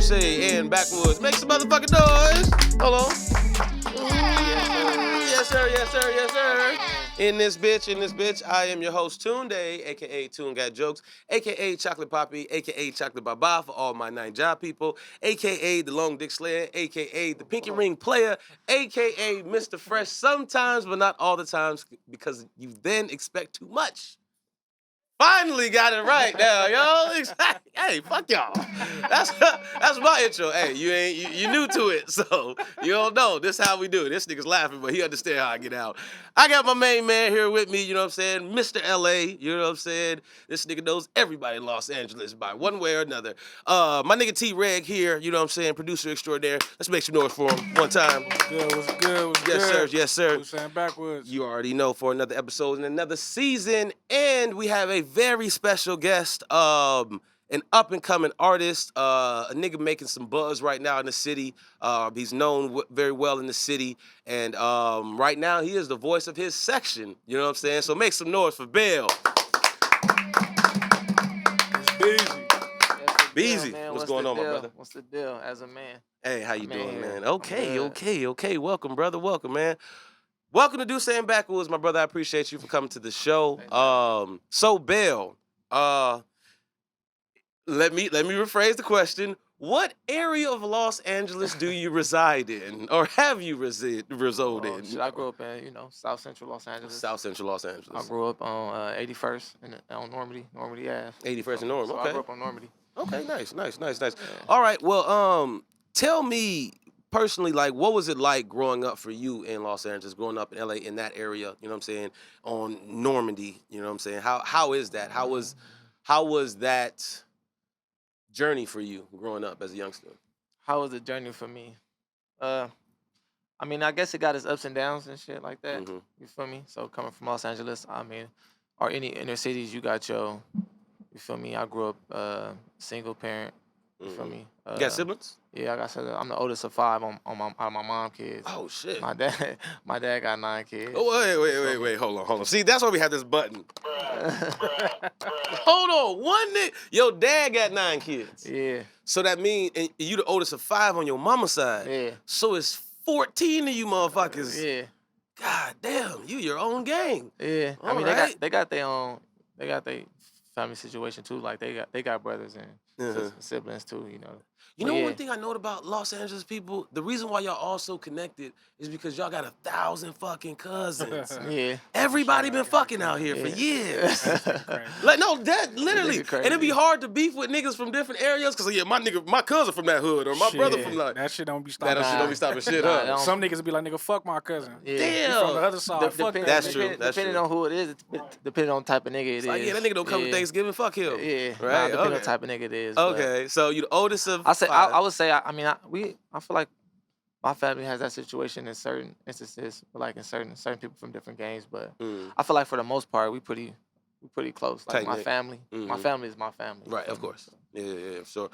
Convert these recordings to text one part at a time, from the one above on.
Dussé and Backwoods. Make some motherfucking noise. Hold on. Yes, sir, yes, sir, yes, sir. In this bitch, I am your host, TunDeeEEEEE, aka TunGotJokes, aka Chocolate Papí, aka Chocolate Baba for all my 9 job people, aka the Long Dick Slayer, aka the Pinky Ring Player, aka Mr. Fresh sometimes, but not all the times, because you then expect too much. Finally got it right now, yo. Hey, fuck y'all. That's my intro. Hey, you new to it, so you don't know. This how we do it. This nigga's laughing, but he understand how I get out. I got my main man here with me, you know what I'm saying? Mr. LA, you know what I'm saying? This nigga knows everybody in Los Angeles by one way or another. My nigga T-Reg here, you know what I'm saying? Producer extraordinaire. Let's make some noise for him one time. What's good? Yes, sir, yes, sir. Dussé and Backwoods. You already know, for another episode and another season, and we have a very special guest, an up-and-coming artist, a nigga making some buzz right now in the city. He's known very well in the city, and right now he is the voice of his section, you know what I'm saying? So make some noise for Bale. It's busy. Beezy, what's going on, my brother? What's the deal as a man? Hey, how you doing, here. man? Okay. Welcome, brother. Welcome, man. Welcome to Dussé and Backwoods, my brother. I appreciate you for coming to the show. So Bale, let me rephrase the question. What area of Los Angeles do you reside in, or have you reside in? I grew up in, South Central Los Angeles. South Central Los Angeles. I grew up on 81st on Normandy Ave. 81st and Normandy. So Okay. I grew up on Normandy. Okay, nice. Yeah. All right, well, tell me personally, like, what was it like growing up for you in Los Angeles, growing up in LA in that area, you know what I'm saying, on Normandy, you know what I'm saying? How is that? How was that journey for you growing up as a youngster? How was the journey for me? I guess it got its ups and downs and shit like that. Mhm. You feel me? So coming from Los Angeles, or any inner cities, you got your, you feel me? I grew up single parent. You feel me? You got siblings? Yeah, I got siblings. I'm the oldest of 5 on my mom kids. Oh shit. My dad got 9 kids. Oh, wait, hold on. See, that's why we have this button. Hold on, one nigga. Your dad got 9 kids. Yeah, So that means you the oldest of 5 on your mama's side. yeah, So it's 14 of you motherfuckers. yeah, God damn, you your own gang. yeah. All They right. got their family situation too. Like they got brothers and Uh-huh. siblings too. You But know yeah. one thing I know about Los Angeles people? The reason why y'all all so connected is because y'all got 1,000 fucking cousins. Yeah. Everybody been fucking out here for Yeah. years. Crazy. Like, no, that literally. Nigga crazy. And it'd be hard to beef with niggas from different areas because, yeah, my cousin from that hood or my brother Shit, from like. that shit don't be That stopping. shit don't be stopping shit, Nah, huh? don't. Some niggas be like, nigga, fuck my cousin. Yeah. Damn. You from the other side. Fuck that That's nigga. true. That's Depending true. on who it is, depending on the type of nigga it is. It's like, yeah, that nigga don't come to Thanksgiving, fuck him. Yeah. Right? Depending on Okay. the type of nigga it is. but Okay, so you the oldest of I 5. would say I feel like my family has that situation in certain instances, but like in certain people from different gangs. But Mm. I feel like for the most part we pretty close. Like my Tight-knit. family, my Mhm. family is my family. Right, of course. Yeah, sure.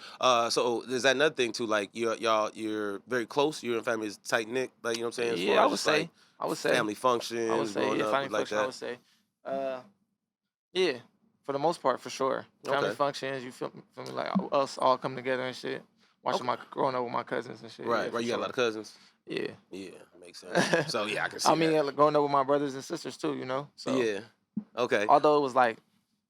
So there's that another thing too, like you're very close, your family is tight knit, like you know what I'm saying? As Yeah, far I as would just, say. like, I would say. family functions, I would say. growing Yeah, up, family like function. I that. would say. Yeah, for the most part, for sure. Family Okay. functions. You feel me? Like us all come together and shit. Watching growing up with my cousins and shit. Right, yeah, right. You got a lot of cousins. Yeah. Yeah, makes sense. So yeah, I can see that. Like, growing up with my brothers and sisters too. So Yeah. Okay. although it was like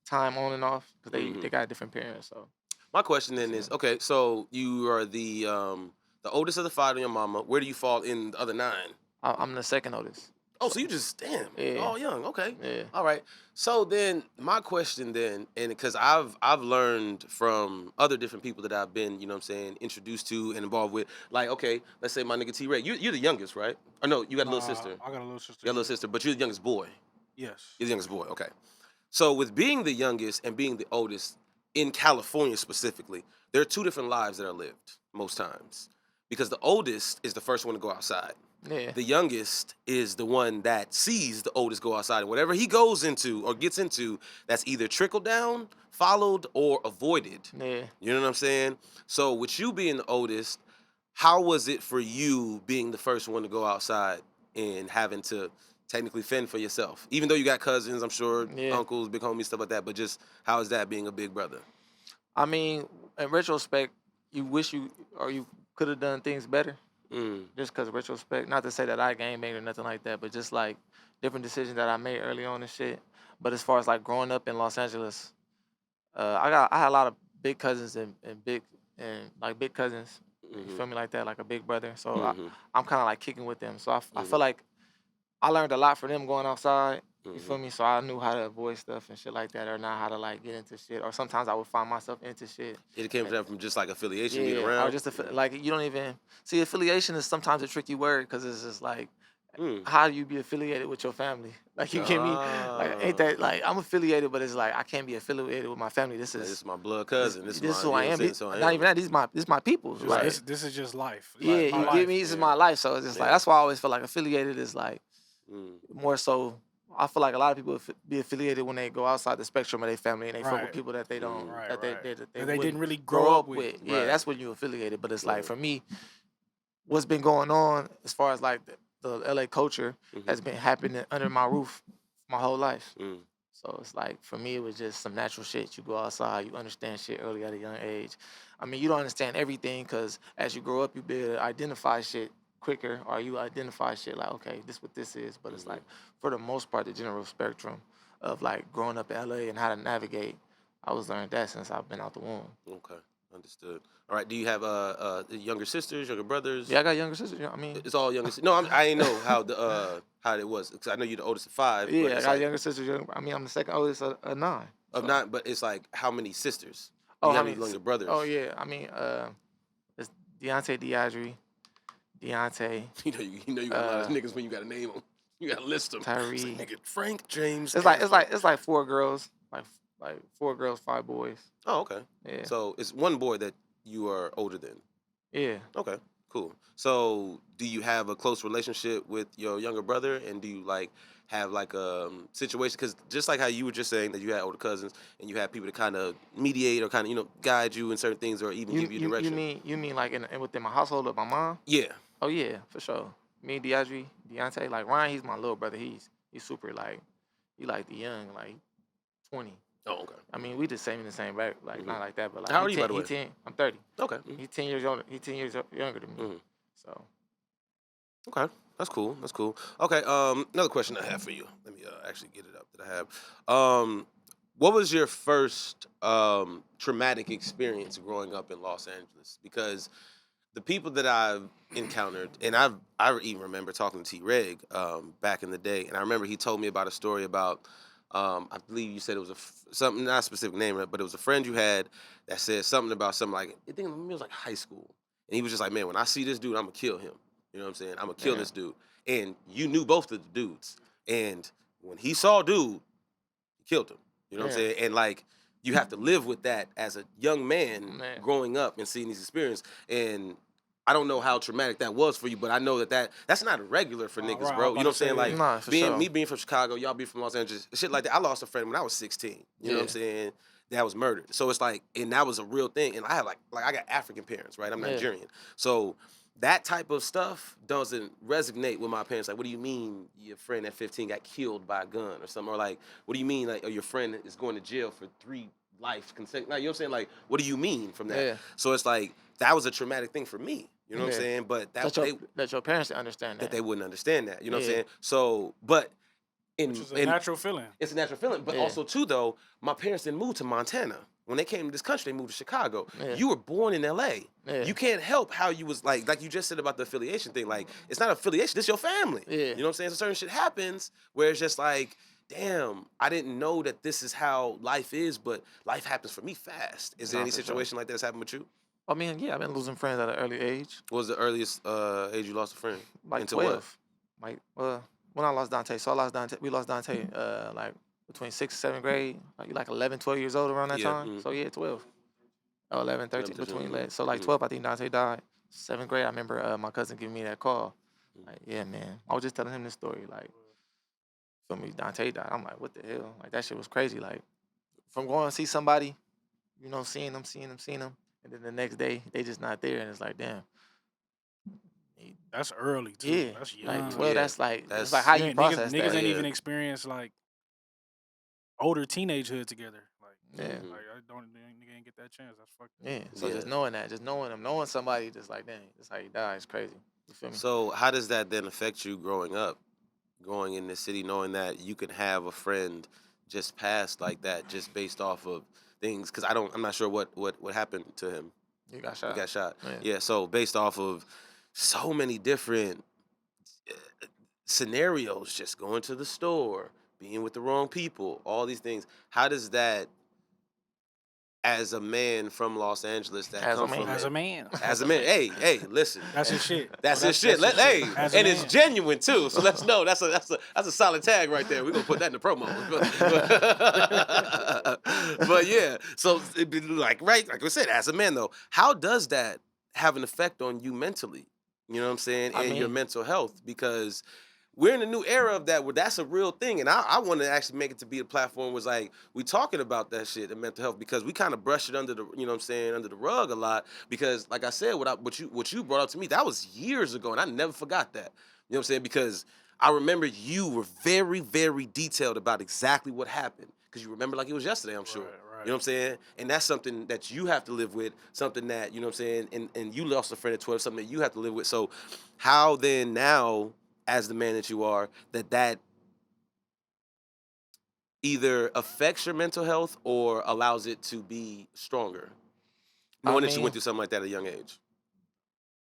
time on and off because Mhm. they got different parents. So My question then is, okay, so you are the oldest of the 5 on your mama. Where do you fall in the other 9? I'm the second oldest. Oh, so you just Yeah. all young. Okay. Yeah. All right. So then my question then, and because I've learned from other different people that I've been, you know what I'm saying, introduced to and involved with, like, okay, let's say my nigga T-Ray, you're the youngest, right? Or no, you got a little sister. I got a little sister. You got a little sister, but you're the youngest boy. Yes. You're the youngest boy, okay. So with being the youngest and being the oldest, in California specifically, there are 2 different lives that are lived most times. Because the oldest is the first one to go outside. Yeah. The youngest is the one that sees the oldest go outside. And whatever he goes into or gets into, that's either trickled down, followed, or avoided. Yeah. You know what I'm saying? So with you being the oldest, how was it for you being the first one to go outside and having to technically fend for yourself? Even though you got cousins, I'm sure, Yeah. uncles, big homies, stuff like that. But just how is that being a big brother? I mean, in retrospect, you wish you could have done things better. Mm. Just because retrospect, not to say that I game banged or nothing like that, but just like different decisions that I made early on and shit. But as far as like growing up in Los Angeles, I had a lot of big cousins and big cousins. You feel me, like that, like a big brother. So I'm kind of like kicking with them. So I feel like I learned a lot from them going outside. You feel me? So I knew how to avoid stuff and shit like that, or not how to like get into shit. Or sometimes I would find myself into shit. It came from just like affiliation, being Yeah, around. or just like you don't even see affiliation is sometimes a tricky word because it's just like how do you be affiliated with your family? Like you get me? Like ain't that like I'm affiliated, but it's like I can't be affiliated with my family. This This is is my blood cousin. This is is who my, I am. Not even that. This is my people. Just, Like this is just life. yeah, Like, you my get me? life. This is my life. So it's just like that's why I always feel like affiliated is like more so. I feel like a lot of people be affiliated when they go outside the spectrum of their family and they fuck with people that they don't that they didn't really grow up with. Yeah, that's when you affiliated. But it's like for me, what's been going on as far as like the LA culture has been happening under my roof my whole life. So it's like for me, it was just some natural shit. You go outside, you understand shit early at a young age. I mean, you don't understand everything because as you grow up, you be able to identify shit quicker, or you identify shit like, okay, this what this is. But it's like for the most part, the general spectrum of like growing up in LA and how to navigate, I was learning that since I've been out the womb. Okay, understood. All right, do you have younger sisters, younger brothers? Yeah, I got younger sisters. I mean, it's all younger. No, I didn't know how the how it was because I know you're the oldest of 5. Yeah, but I it's got like, younger sisters. I mean, I'm the second oldest of 9. of So. 9, but it's like how many sisters? Do Oh, you how have any many younger brothers? Oh yeah, I mean, it's Deontay, Deontay. you know you got a lot of niggas when you got a name on. You got to list them. Tyree. Nigga, Frank, James. It's like 4 girls, like 4 girls, 5 boys. Oh, okay. Yeah. So it's one boy that you are older than. Yeah. Okay, cool. So do you have a close relationship with your younger brother, and do you like have like a situation? Because just like how you were just saying that you had older cousins and you had people to kind of mediate or kind of guide you in certain things or even give you direction. You mean like within my household with my mom? Yeah. Oh yeah, for sure. Me, Deontay, like Ryan, he's my little brother. He's super like he like the young, like 20. Oh, okay. I mean, we the same in the same back, like not like that, but like how old are you, by the way? I'm 30. Okay. He's 10 years older. He's 10 years younger than me. So. Okay, that's cool. That's cool. Okay. Another question I have for you. Let me actually get it up that I have. What was your first traumatic experience growing up in Los Angeles? Because the people that I've encountered, and I even remember talking to T-Reg back in the day, and I remember he told me about a story about, I believe you said it was something, not a specific name, but it was a friend you had that said something about something like, I think it was like high school. And he was just like, man, when I see this dude, I'm going to kill him. You know what I'm saying? I'm going to kill this dude. And you knew both of the dudes. And when he saw dude, he killed him. You know what I'm saying? And like, you have to live with that as a young man growing up and seeing these experiences. And I don't know how traumatic that was for you, but I know that's not a regular for niggas, right, bro. You know what I'm saying? Like, me being from Chicago, y'all being from Los Angeles, shit like that. I lost a friend when I was 16. You know what I'm saying? That was murdered. So it's like, and that was a real thing. And I have like I got African parents, right? I'm Nigerian. So that type of stuff doesn't resonate with my parents. Like, what do you mean your friend at 15 got killed by a gun or something? Or like, what do you mean like, or your friend is going to jail for 3 life consecutive? Like, you know what I'm saying? Like, what do you mean from that? Yeah. So it's like, that was a traumatic thing for me. You know what I'm saying? But that your parents didn't understand that. That they wouldn't understand that. You know what I'm saying? So, but it's a natural feeling. It's a natural feeling. But also, too, though, my parents didn't move to Montana. When they came to this country, they moved to Chicago. You were born in L.A. You can't help how you was, like you just said about the affiliation thing. Like, it's not affiliation. This your family. You know what I'm saying? So certain shit happens where it's just like, damn, I didn't know that this is how life is, but life happens for me fast. Is there any situation like that that's happened with you? I mean, yeah, I've been losing friends at an early age. What was the earliest age you lost a friend? Like Into 12. What? Like, when I lost Dante. So we lost Dante like between 6th and 7th grade. Like 11, 12 years old around that time. So yeah, 12. 11, 13, between that. So like 12, I think Dante died. 7th grade, I remember my cousin giving me that call. Like, yeah, man. I was just telling him this story. Like, feel me, Dante died. I'm like, what the hell? Like, that shit was crazy. Like, from going to see somebody, seeing them, and then the next day, they just not there. And it's like, damn. That's early, too. Yeah. That's young. Like, well, that's like how you process niggas that. ain't even experience, like, older teenagehood together. Like, Yeah. Like I don't nigga ain't get that chance. That's fucked. Yeah. So Yeah. just knowing that, just knowing them, knowing somebody, just like, dang, this how you die is crazy. You feel me? So how does that then affect you growing up, growing in the city, knowing that you could have a friend just pass like that, just based off of things? Because I'm not sure what happened to him. You got shot. He got shot. Yeah. Yeah. So based off of so many different scenarios, just going to the store, being with the wrong people, all these things. How does that, as a man from Los Angeles, that As a come man. from As it- a man. as a man, hey, listen. That's his shit. That's Oh, his shit. his Hey, As a and it's man. genuine too. So let's know that's a solid tag right there. We're gonna put that in the promo. But yeah, so it'd be like I said, as a man though, how does that have an effect on you mentally? You know what I'm saying, and your mental health? Because we're in a new era of that where that's a real thing, and I want to actually make it to be a platform where like we talking about that shit and mental health, because we kind of brush it under the under the rug a lot, because like I said, what you brought up to me, that was years ago, and I never forgot that. You know what I'm saying? Because I remember you were very, very detailed about exactly what happened, because you remember like it was yesterday, I'm sure. Right. You know what I'm saying? And that's something that you have to live with, something that, you know what I'm saying, and you lost a friend at 12, something that you have to live with. So how then now, as the man that you are, that either affects your mental health or allows it to be stronger, knowing that you went through something like that at a young age?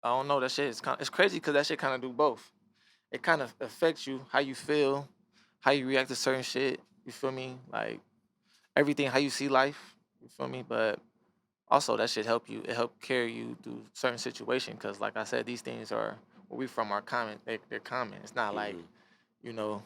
I don't know. That shit is it's crazy because that shit kind of do both. It kind of affects you, how you feel, how you react to certain shit. You feel me? Like everything, how you see life. You feel me? But also that shit help you. It help carry you through certain situations. Cause like I said, these things are where we from are common. They're common. It's not like, you know,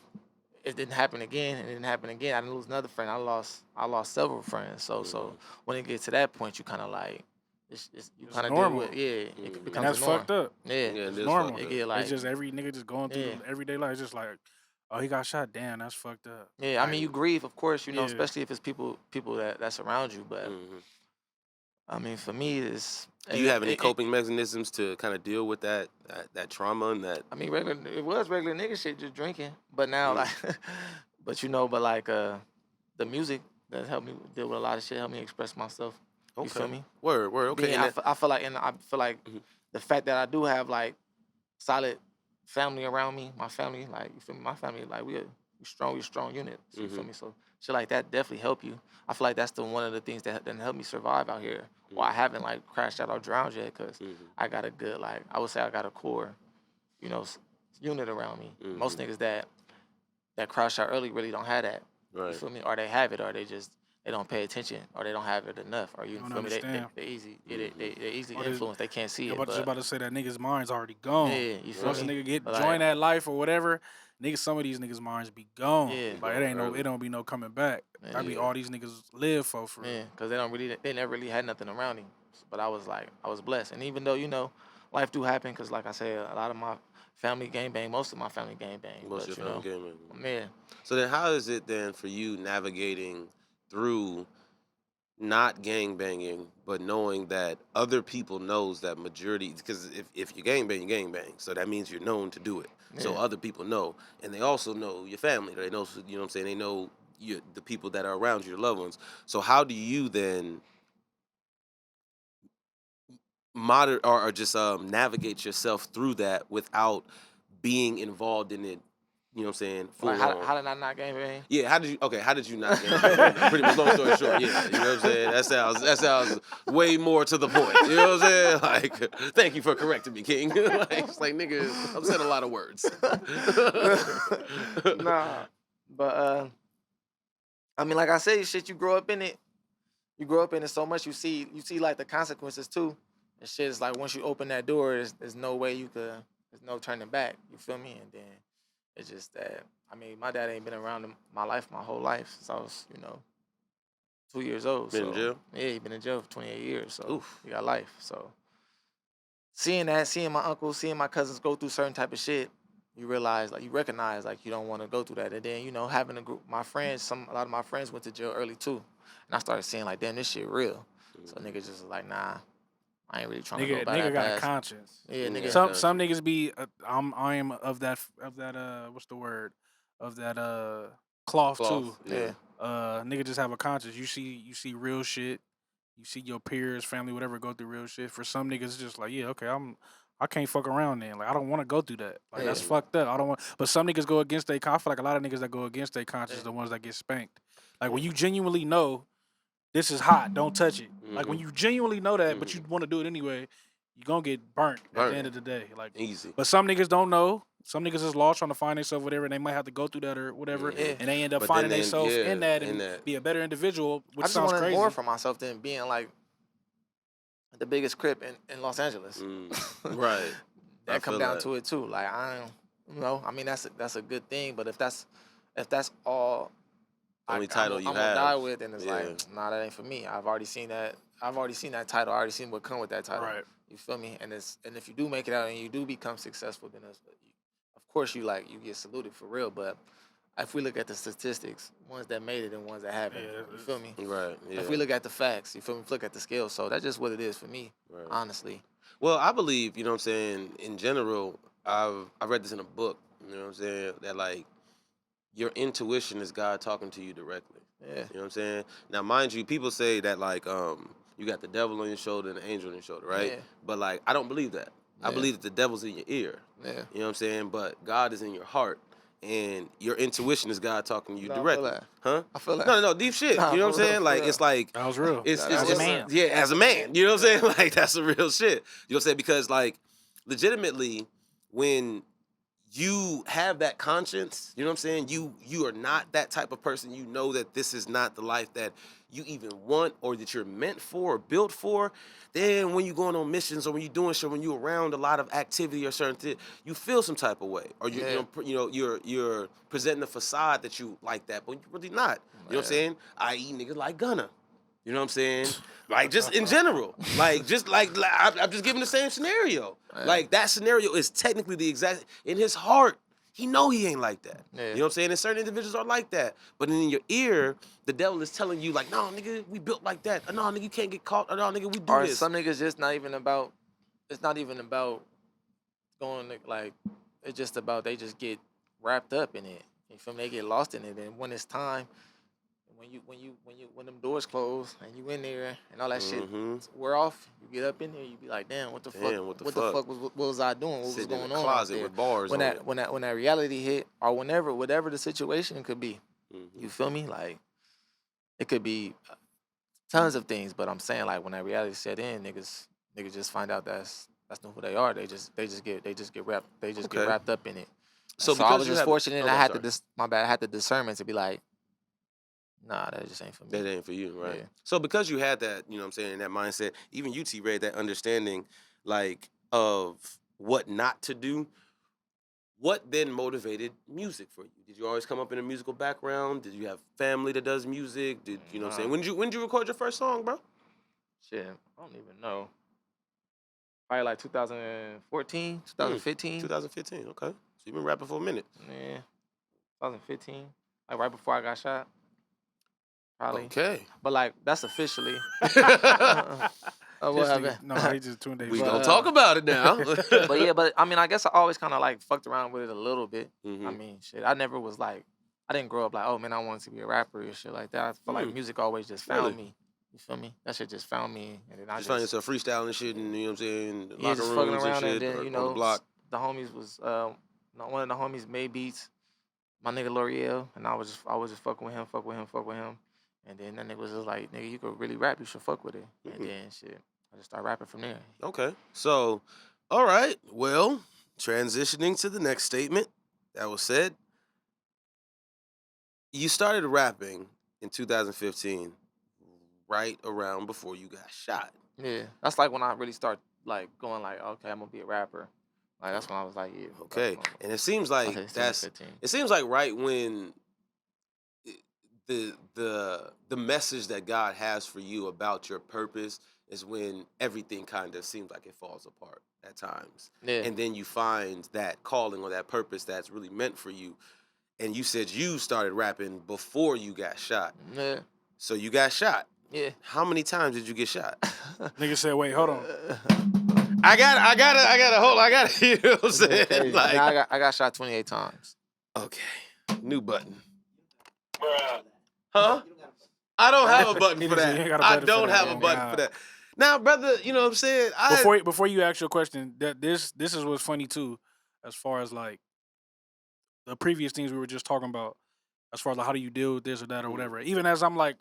it didn't happen again. It didn't happen again. I didn't lose another friend. I lost several friends. So when it gets to that point, you kind of like. You kind of deal with it becomes And that's a norm. fucked up. Yeah, It's normal. It get like It's just every nigga just going through everyday life. It's just like, oh, he got shot. Damn, that's fucked up. Yeah, I mean, you grieve, of course, you know, especially if it's people that's around you. But I mean, for me, it's. Do you have any coping mechanisms to kind of deal with that trauma and that? I mean, it was regular nigga shit, just drinking. But now, like, but like, the music that helped me deal with a lot of shit, helped me express myself. Okay. You feel me? Word. Okay. I feel like the fact that I do have like solid family around me, my family, like, you feel me? My family, like, we strong unit. You feel me? So shit like that definitely help you. I feel like that's one of the things that helped me survive out here. Well, I haven't like crashed out or drowned yet, because I got a good, like, I would say I got a core, you know, unit around me. Most niggas that crash out early really don't have that. Right. You feel me? Or they have it, or they don't pay attention, or they don't have it enough, or you feel me? They easy, they easily influenced. They can't see it. Just about to say that nigga's mind's already gone. Yeah, you feel Once me? a nigga But join that life or whatever, some of these niggas' minds be gone. Yeah. Like it don't be no coming back. That be all these niggas live for real. Yeah, because they never really had nothing around him. But I was blessed, and even though, you know, life do happen, because like I said, a lot of my family gangbang, most of my family gangbang. Most of your family gangbang. Yeah. So then, how is it then for you navigating through not gang banging, but knowing that other people knows that majority, because if you gang bang, you gang bang, so that means you're known to do it. Yeah. So other people know, and they also know your family. They know, you know what I'm saying? They know the people that are around you, your loved ones. So how do you then navigate yourself through that without being involved in it? You know what I'm saying? Like, how did I not gang bang? Yeah, how did you not gang bang? Pretty much, long story short, yeah. You know what I'm saying? That sounds way more to the point. You know what I'm saying? Like, thank you for correcting me, King. Like, it's like, nigga, I'm saying a lot of words. Nah. But I mean, like I said, shit, you grow up in it. You grow up in it so much, you see like the consequences too. And shit is like, once you open that door, there's no way there's no turning back. You feel me? And then it's just that, I mean, my dad ain't been around in my whole life since I was, 2 years old. Been in jail? Yeah, he been in jail for 28 years. So Oof. He got life. So seeing my uncle, seeing my cousins go through certain type of shit, you recognize like you don't want to go through that. And then, having a group, my friends, a lot of my friends went to jail early too. And I started seeing like, damn, this shit real. So niggas just like, nah, I ain't really trying to go back. Nigga got a conscience. Yeah, nigga. Some niggas be I am of that what's the word? Of that cloth too. Yeah. nigga just have a conscience. You see real shit. You see your peers, family, whatever, go through real shit. For some niggas, it's just like, yeah, okay, I can't fuck around then. Like, I don't want to go through that. Like, that's fucked up. I don't want. But some niggas go against their conscience. I feel like a lot of niggas that go against their conscience, the ones that get spanked. Like, when you genuinely know this is hot, don't touch it. Like, when you genuinely know that, but you want to do it anyway, you're gonna get burnt at the end of the day. Like, easy. But some niggas don't know. Some niggas is lost trying to find themselves, whatever, and they might have to go through that or whatever, and they end up finding themselves in that and be a better individual, which sounds crazy. I just wanted more for myself than being like the biggest crip in Los Angeles. Right. That come down to it too. Like, I don't know. I mean, that's a good thing, but if that's all only title I'm you gonna have, die with, and it's like, nah, that ain't for me. I've already seen that title. I already seen what come with that title. Right. You feel me? And if you do make it out and you do become successful, then of course you get saluted for real. But if we look at the statistics, ones that made it and ones that haven't, you feel me? Right. Yeah. If we look at the facts, you feel me? Look at the scales. So that's just what it is for me, honestly. Well, I believe, you know what I'm saying, in general, I read this in a book, you know what I'm saying, that like your intuition is God talking to you directly. Yeah. You know what I'm saying? Now, mind you, people say that like you got the devil on your shoulder and the angel on your shoulder, right? Yeah. But like I don't believe that. Yeah. I believe that the devil's in your ear. Yeah. You know what I'm saying? But God is in your heart. And your intuition is God talking to you directly. I feel that. No, deep shit. You know what I'm saying? Like, it's like... That was real. It's as a man. Yeah, as a man. You know what I'm saying? Like, that's the real shit. You know what I'm saying? Because, like, legitimately, when you have that conscience, you know what I'm saying? You are not that type of person. You know that this is not the life that you even want or that you're meant for or built for. Then when you're going on missions or when you're doing shit, when you're around a lot of activity or certain thing, you feel some type of way. Or you're presenting a facade that you like that, but you're really not. You know what I'm saying? I.e. niggas like Gunna. You know what I'm saying? Like, just in general. Like, just like I'm just giving the same scenario. Like, that scenario is technically the exact... In his heart, he know he ain't like that. Yeah. You know what I'm saying? And certain individuals are like that. But in your ear, the devil is telling you, like, no, nigga, we built like that. No, nigga, you can't get caught. No, nigga, we do or this. Some niggas just not even about... It's not even about going, like... It's just about they just get wrapped up in it. You feel me? They get lost in it. And when it's time... When them doors close and you in there and all that shit wear off, you get up in there, you be like, damn, what the fuck was I doing? What was going in the on closet out there? with bars when on that reality hit, or whatever the situation could be, you feel me? Like, it could be tons of things, but I'm saying, like, when that reality set in, niggas just find out that's not who they are. They just get wrapped up in it. So I was just fortunate. I had I had the discernment to be like, nah, that just ain't for me. That ain't for you, right? Yeah. So because you had that, you know what I'm saying, that mindset, even you, T-Ray, that understanding, like, of what not to do, what then motivated music for you? Did you always come up in a musical background? Did you have family that does music? Did you know what I'm saying? When did you record your first song, bro? Shit, I don't even know. Probably like 2014, 2015. 2015, okay. So you've been rapping for a minute. Yeah, 2015. Like right before I got shot. Probably. Okay. But like, that's officially. What happened? No, he just 2 days. We gonna talk about it now. but I mean, I guess I always kind of like fucked around with it a little bit. Mm-hmm. I mean, shit, I never was like, I didn't grow up like, oh man, I wanted to be a rapper or shit like that. I feel like music always just found me. You feel me? That shit just found me, and then I just find yourself freestyling and shit, and you know what I'm saying, yeah, just fucking around, and then on the block. The homies was one of the homies made beats, my nigga L'Oreal, and I was just fucking with him, and then that nigga was just like, nigga, you could really rap, you should fuck with it, and then shit, I just started rapping from there. Okay, so, all right, well, transitioning to the next statement that was said, you started rapping in 2015. Right around before you got shot. Yeah, that's like when I really start like going like, okay, I'm gonna be a rapper. Like that's when I was like, yeah. Okay, and it seems like it seems like right when the message that God has for you about your purpose is when everything kind of seems like it falls apart at times. Yeah. And then you find that calling or that purpose that's really meant for you. And you said you started rapping before you got shot. Yeah. So you got shot. Yeah. How many times did you get shot? Nigga said, wait, hold on. I gotta, you know what I'm saying? Like, I got shot 28 times. Okay. New button. Huh? I don't have a button He for just said you ain't got that. a I button for don't that, have a oh button for God. that. Now, brother, you know what I'm saying? Before you ask your question, that this is what's funny too, as far as like the previous things we were just talking about, as far as like how do you deal with this or that or whatever. Even as I'm like,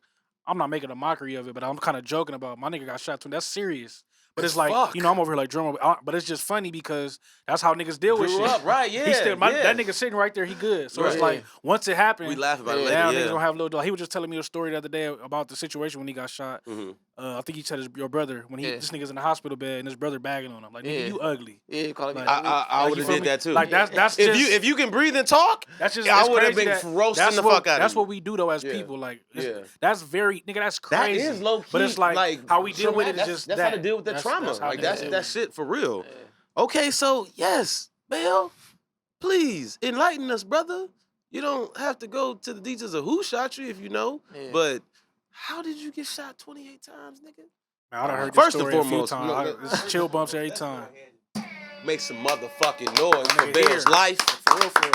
I'm not making a mockery of it, but I'm kind of joking about my nigga got shot too. That's serious. But it's like, fuck. I'm over here like drumming, but it's just funny because that's how niggas deal with Grew shit. up, right? He Yeah, still, yeah. that nigga sitting right there, he good. So it's Right. like, once it happened, We laugh about it later, now yeah. niggas gonna have a little. He was just telling me a story the other day about the situation when he got shot. Mm-hmm. I think he said your brother when this nigga's in the hospital bed and his brother bagging on him like, nigga, you ugly. Yeah, you calling me Like, ugly. I like, would you have feel did me? that too. Like that's if you can breathe and talk, that's just I it's would have crazy been that roasting the fuck out of you. That's what we do though as Yeah. people. Like Yeah. that's very nigga. That's That crazy. is low key. But it's like how we deal with it is that's, just that's how to deal with that trauma. That's how like niggas that's deal that with it. shit for real. Okay, so yes, Bale, please enlighten us, brother. You don't have to go to the details of who shot you if you know, but how did you get shot 28 times, nigga? Man, I done heard this First and story a few foremost, times. It's chill bumps every time. Make some motherfucking noise for nigga Bale's here. life.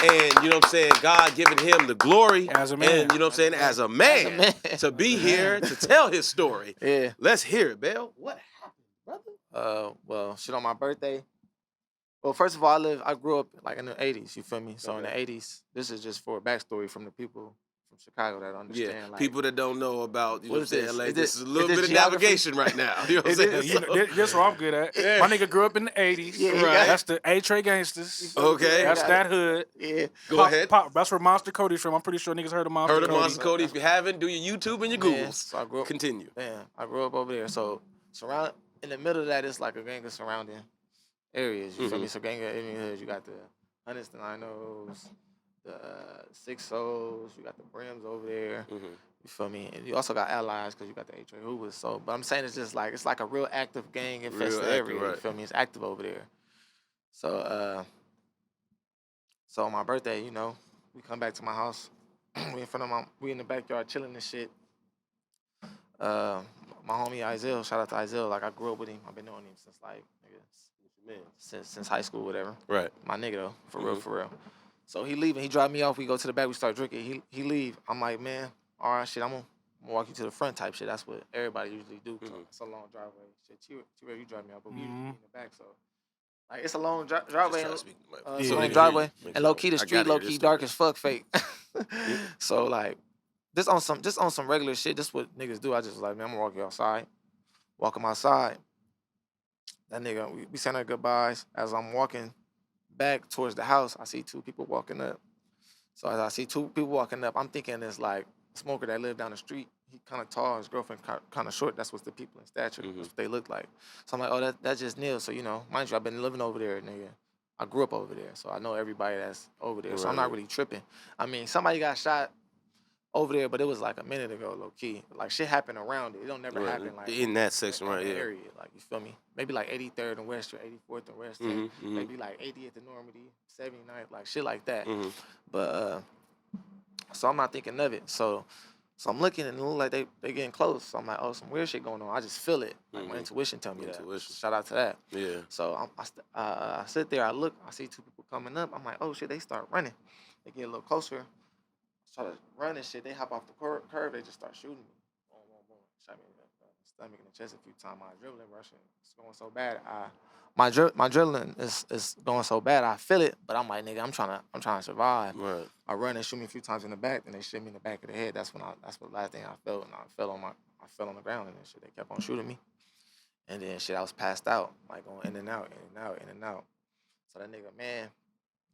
And you know what I'm saying, God giving him the glory As a man. and you know what I'm saying, as a man to be here to tell his story. Yeah. Let's hear it, Bale. What happened, brother? Well, shit on my birthday. Well, first of all, I grew up like in the 80s, you feel me? So in the 80s, this is just for a backstory from the people from Chicago that understand. Yeah, like, people that don't know about, you know what I'm saying, LA, this is a is little this bit of geography? navigation right now. You know what I'm Is saying? This is what I'm good at. Yeah. My nigga grew up in the 80s. Yeah, right. That's the A-Tray Gangsters. Okay. That's that hood. Yeah. Go ahead. That's where Monster Cody's from. I'm pretty sure niggas heard of Monster Heard Cody. of Monster Cody. If you haven't, do your YouTube and your Man, Googles. so I grew up, Continue. I grew up over there. So in the middle of that, it's like a gang of surrounding areas. You feel me? So gang of areas, you got the Hunters, the Ninos, the Six Souls, you got the Brims over there. You feel me? And you also got allies because you got the H.A. Hoovers. So, but I'm saying it's like a real active gang infested area. Right. You feel me? It's active over there. So, so on my birthday, you know, we come back to my house. We in the backyard chilling and shit. My homie Isaiah, shout out to Isaiah. Like I grew up with him. I've been knowing him since like since high school, whatever. Right. My nigga though, for real. So he leaving. He drive me off. We go to the back. We start drinking. He leave. I'm like, man, all right, shit. I'm gonna walk you to the front type shit. That's what everybody usually do. It's a long driveway. Shit, you drive me out, but we in the back. So like it's a long driveway. It's a long driveway, and low key the street, low key dark as fuck, fake. So like this on some regular shit. This what niggas do. I just was like, man, I'm gonna walk you outside. Walk him outside. That nigga, we saying our goodbyes. As I'm walking back towards the house, I see two people walking up. So as I see two people walking up, I'm thinking it's like a smoker that lived down the street. He kind of tall, his girlfriend kind of short. That's what the people in stature. That's what they look like. So I'm like, oh, that's just Neil. So, you know, mind you, I've been living over there, nigga. I grew up over there, so I know everybody that's over there. So I'm not really tripping. I mean, somebody got shot over there, but it was like a minute ago, low key. Like shit happened around it. It don't never happen like in that section, right? in Yeah. the area, like you feel me? Maybe like 83rd and West or 84th and West. Maybe like 80th and Normandy, 79th, like shit like that. But so I'm not thinking of it. So I'm looking and it look like they getting close. So I'm like, oh, some weird shit going on. I just feel it. Like my intuition tell me that. Shout out to that. Yeah. So I sit there. I look. I see two people coming up. I'm like, oh shit. They start running. They get a little closer. Try to run and shit. They hop off the curve. They just start shooting me. Boom, boom, boom. Shot me in the stomach and the chest a few times. My adrenaline rushing. It's going so bad. My adrenaline is going so bad. I feel it, but I'm like, nigga, I'm trying to survive. Right. I run and shoot me a few times in the back, and they shoot me in the back of the head. That's the last thing I felt, and I fell on the ground and shit. They kept on shooting me, and then shit, I was passed out, like going in and out, in and out, in and out. So that nigga, man,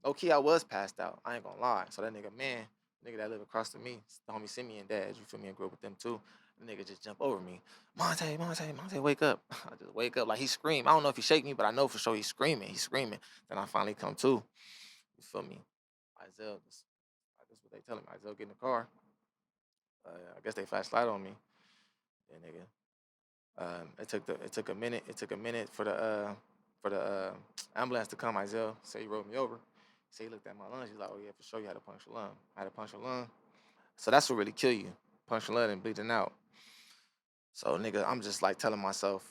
low key, I was passed out. I ain't gonna lie. So that nigga, man, nigga that live across from me, the homie Simi and Dad, you feel me, and grew up with them too. The nigga just jump over me. Monte, wake up. I just wake up like he screamed. I don't know if he shake me, but I know for sure he's screaming. Then I finally come to. You feel me? Isaiah, that's what they tell him. Isaiah get in the car. I guess they flashlight on me. Then nigga. It took a minute for the ambulance to come. Isaiah said he rolled me over. So he looked at my lungs. He's like, oh yeah, for sure you had a punctured lung. I had a punctured lung. So that's what really kill you. Punctured lung and bleeding out. So nigga, I'm just like telling myself,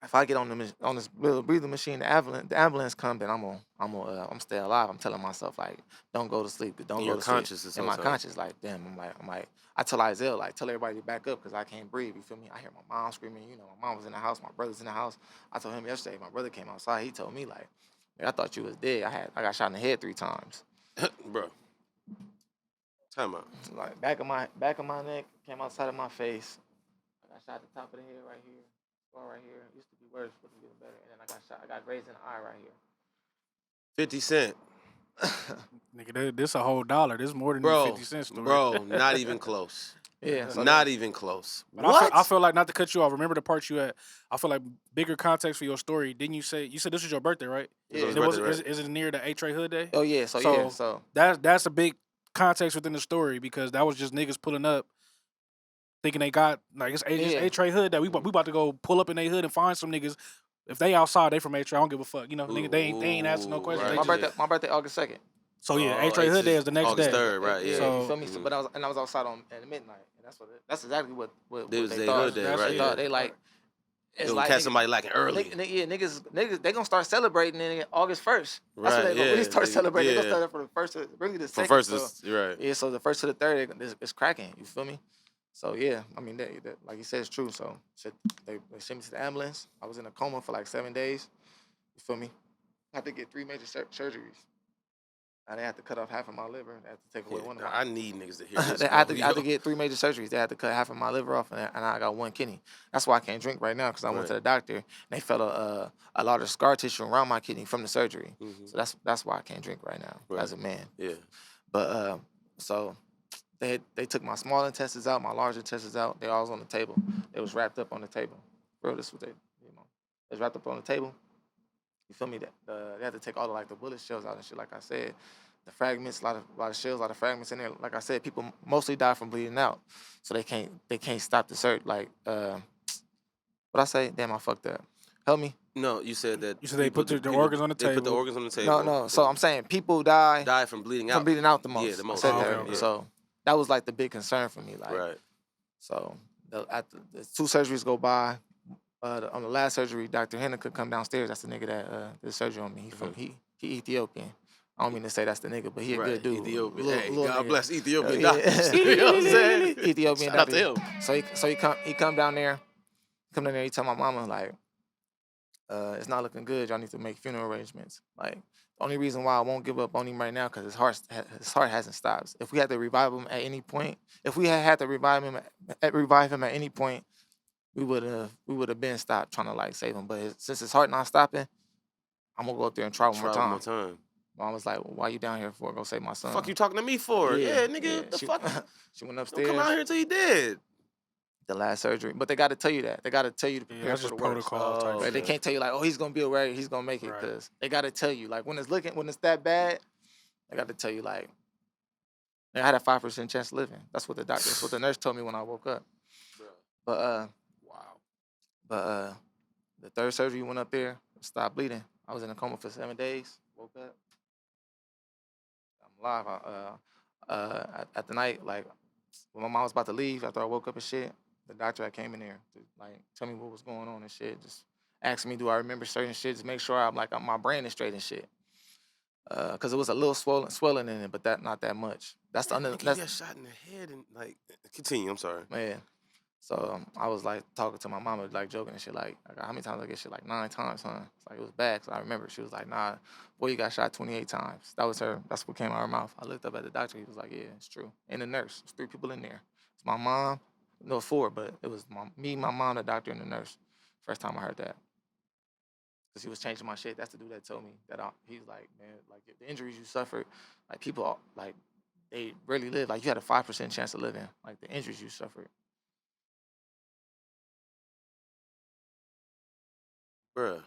if I get on this little breathing machine, the ambulance come, then I'm stay alive. I'm telling myself like, don't go to sleep, don't go to sleep. In my conscious, like, damn, I'm like, I tell Isaiah like, tell everybody to back up because I can't breathe. You feel me? I hear my mom screaming. You know, my mom was in the house, my brother's in the house. I told him yesterday, my brother came outside. He told me like, I thought you was dead. I got shot in the head 3 times. Bro. Time out. Like back of my neck came outside of my face. I got shot at the top of the head right here. Right here. It used to be worse, but it's getting better. And then I got shot. I got grazed in the eye right here. 50 Cent. Nigga, this a whole $1. This more than Bro, 50 cents story. bro, not even close. Yeah. So not even close. But What? I feel like, not to cut you off, remember the part you had, I feel like bigger context for your story. Didn't you said this was your birthday, right? Yeah. Is it near the A-Trey Hood Day? Oh, yeah. So That's a big context within the story because that was just niggas pulling up thinking they got, like, it's A-Trey Hood Day. We about to go pull up in their hood and find some niggas. If they outside, they from A-Trey. I don't give a fuck. You know, nigga, they ain't asking no questions. Right. My birthday August 2nd. So yeah, A-Trey Hood Day is the next August day. 3rd, right? Yeah. So, you feel me? So, but I was outside at midnight, and that's exactly what It was they their thought. hood day, right? They thought they like. It's like catch somebody like early. Niggas, they gonna start celebrating in August 1st. That's Right, when they really start celebrating. They gonna start from the first to really the second. From first so, right. Yeah, so the first to the third, it's cracking. You feel me? So yeah, I mean, that like you said, it's true. So they sent me to the ambulance. I was in a coma for like 7 days. You feel me? I had to get 3 major surgeries. And they had to cut off half of my liver. They had to take away one of my. I need niggas to hear this. I had to get 3 major surgeries. They had to cut half of my liver off, and I got 1 kidney. That's why I can't drink right now because I went to the doctor and they felt a lot of scar tissue around my kidney from the surgery. Mm-hmm. So that's why I can't drink right now as a man. Yeah. But so they took my small intestines out, my large intestines out. They all was on the table. They was wrapped up on the table. Bro, this was they was wrapped up on the table. You feel me? They had to take all the bullet shells out and shit. Like I said, the fragments, a lot of shells, a lot of fragments in there. Like I said, people mostly die from bleeding out, so they can't stop the surgery. Like what I say? Damn, I fucked up. Help me. No, you said that. You said they put the organs on the table. They put the organs on the table. No. So I'm saying people die from bleeding out. From bleeding out the most. Yeah, the most. Yeah. So that was like the big concern for me. Like, right. So after the 2 surgeries go by. On the last surgery, Dr. Henna could come downstairs. That's the nigga that did surgery on me. He Ethiopian. I don't mean to say that's the nigga, but he a good dude. Ethiopian. God nigga. Bless Ethiopian doctors. You know what I'm saying? Ethiopian Shout out doctor. to him. So he come down there. He tell my mama like, it's not looking good. Y'all need to make funeral arrangements. Like the only reason why I won't give up on him right now because his heart hasn't stopped. If we had to revive him at any point, if we had to revive him at any point. We would have been stopped trying to save him, but since his heart not stopping, I'm gonna go up there and try one more time. Mom was like, "Why you down here for? Go save my son." Fuck you talking to me for? Yeah, nigga. Yeah. The fuck? She went upstairs. Don't come out here till he dead. The last surgery, but they got to tell you that. They got to tell you to prepare for the protocol. Right? They can't tell you he's gonna be alright. He's gonna make it because they got to tell you when it's that bad. They got to tell you I had a 5% chance of living. That's what the nurse told me when I woke up. But But the 3rd surgery went up there, stopped bleeding. I was in a coma for 7 days. Woke up. I'm alive. At the night, when my mom was about to leave, after I woke up and shit, the doctor that came in there to tell me what was going on and shit, just asked me, do I remember certain shit? Just make sure my brain is straight and shit. Cause it was a little swelling in it, but not that much. That's the under. That's got shot in the head and continue. I'm sorry. Man. So I was talking to my mama, joking and shit. How many times I get shit? 9 times, huh? It's it was bad. So I remember she was like, nah, boy, you got shot 28 times. That was her. That's what came out of her mouth. I looked up at the doctor. He was like, yeah, it's true. And the nurse. There's 3 people in there. It's my mom. No, 4, but it was me, my mom, the doctor, and the nurse. First time I heard that. Because he was changing my shit. That's the dude that told me that. He was like, man, the injuries you suffered, people, they rarely live. You had a 5% chance of living. The injuries you suffered. Bruh.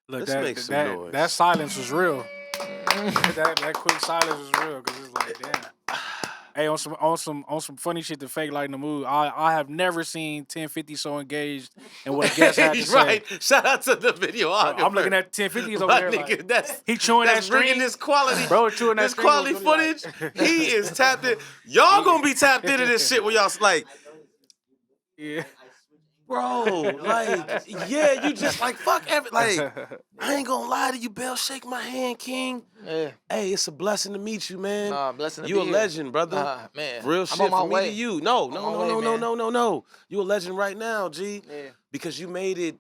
Look, let's make some noise. That silence was real. that quick silence was real because it's damn. Hey, on some funny shit to fake lighten the mood. I have never seen 1050 so engaged in what a guest had to say. Right. Shout out to the video. I'm looking at 1050s over there. Nigga, he chewing that screen. Bringing this quality, bro. Chewing that this quality footage. He is tapped in. Y'all gonna be tapped into this shit where y'all Yeah. Bro, like, yeah, you just like, fuck like, I ain't gonna lie to you, Bale. Shake my hand, King. Yeah. Hey, it's a blessing to meet you, man. Nah, blessing to You a be here. legend, brother. Man. Real I'm shit on my from me way. to you. No. You a legend right now, G. Yeah. Because you made it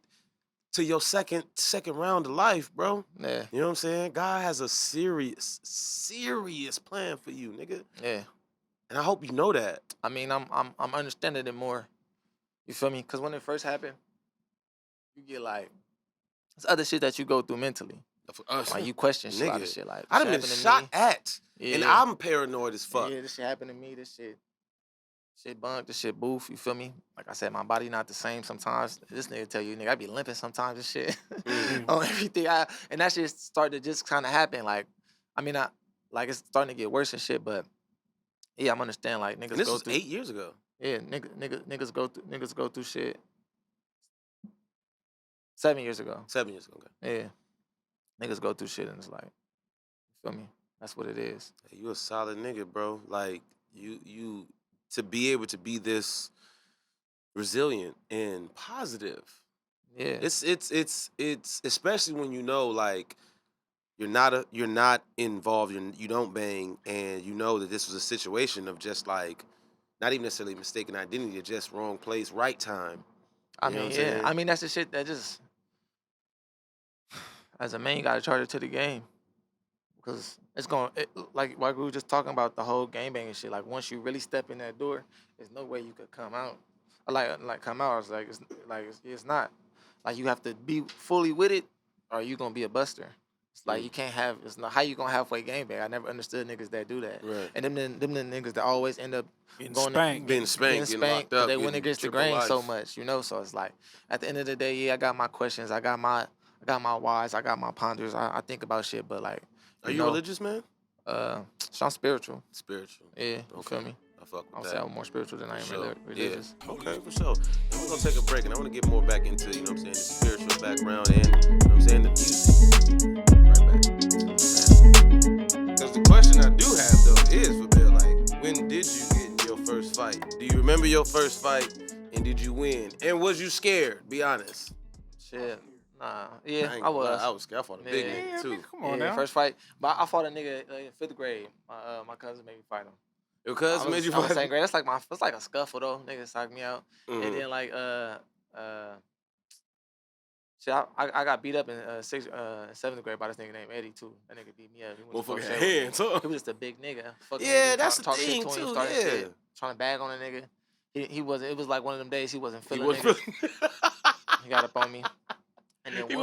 to your second round of life, bro. Yeah. You know what I'm saying? God has a serious plan for you, nigga. Yeah. And I hope you know that. I mean, I'm understanding it more. You feel me? Because when it first happened, you get like, it's other shit that you go through mentally. Like you question shit, a lot of shit. Like, I done been shot at, and I'm paranoid as fuck. Yeah, this shit happened to me. This shit bunked. This shit boof. You feel me? Like I said, my body not the same sometimes. This nigga tell you, nigga, I be limping sometimes and shit. On everything. And that shit started to just kind of happen. Like, I mean, like it's starting to get worse and shit. But yeah, I'm understand. Like niggas and this go was through. 8 years ago. Yeah, niggas go through shit. 7 years ago. 7 years ago. Okay. Yeah. Niggas go through shit and it's like, you feel me? That's what it is. Hey, you a solid nigga, bro. Like you to be able to be this resilient and positive. Yeah. It's especially when you know like you're not involved, you don't bang, and you know that this was a situation of just like not even necessarily mistaken identity, just wrong place, right time. I mean, yeah. I mean, that's the shit that just, as a man, you gotta charge it to the game. Because it's going, like we were just talking about the whole game banging shit. Like, once you really step in that door, there's no way you could come out. Like come out, it's not. Like, you have to be fully with it, or you gonna be a buster. It's like, you can't have, it's not, how you gonna halfway game bang? I never understood niggas that do that. Right. And them the niggas that always end up Getting being spanked, getting locked up, they went against the triple grain life. so much, you know? So it's like, at the end of the day, yeah, I got my questions, I got my whys, I got my ponders, I think about shit, but like, Are you religious, man? So I'm spiritual. Spiritual. Yeah, you feel me? I fuck with I'll that. say I'm more spiritual than I am religious. Yeah. Okay, for sure. And we're gonna take a break, and I want to get more back into, you know what I'm saying, the spiritual background and, you know what I'm saying, the music. Right back. Because the question I do have, though, is for Bill, like, when did you get your first fight? Do you remember your first fight, and did you win? And was you scared? Be honest. Shit. Nah. Yeah, I was. I was scared. I fought a big nigga, too. Come on now. First fight. But I fought a nigga in 5th grade. My cousin made me fight him. Your cousin made you I was fight? 2nd grade. That's like it's like a scuffle, though. Niggas knocked me out. And then, like, shit, I got beat up in 7th grade by this nigga named Eddie, too. That nigga beat me up. Motherfucker had hands, huh? He was just a big nigga. Yeah, that's the thing, too, yeah. Trying to bag on a nigga. He wasn't, it was like one of them days he wasn't feeling niggas. He got up on me. And then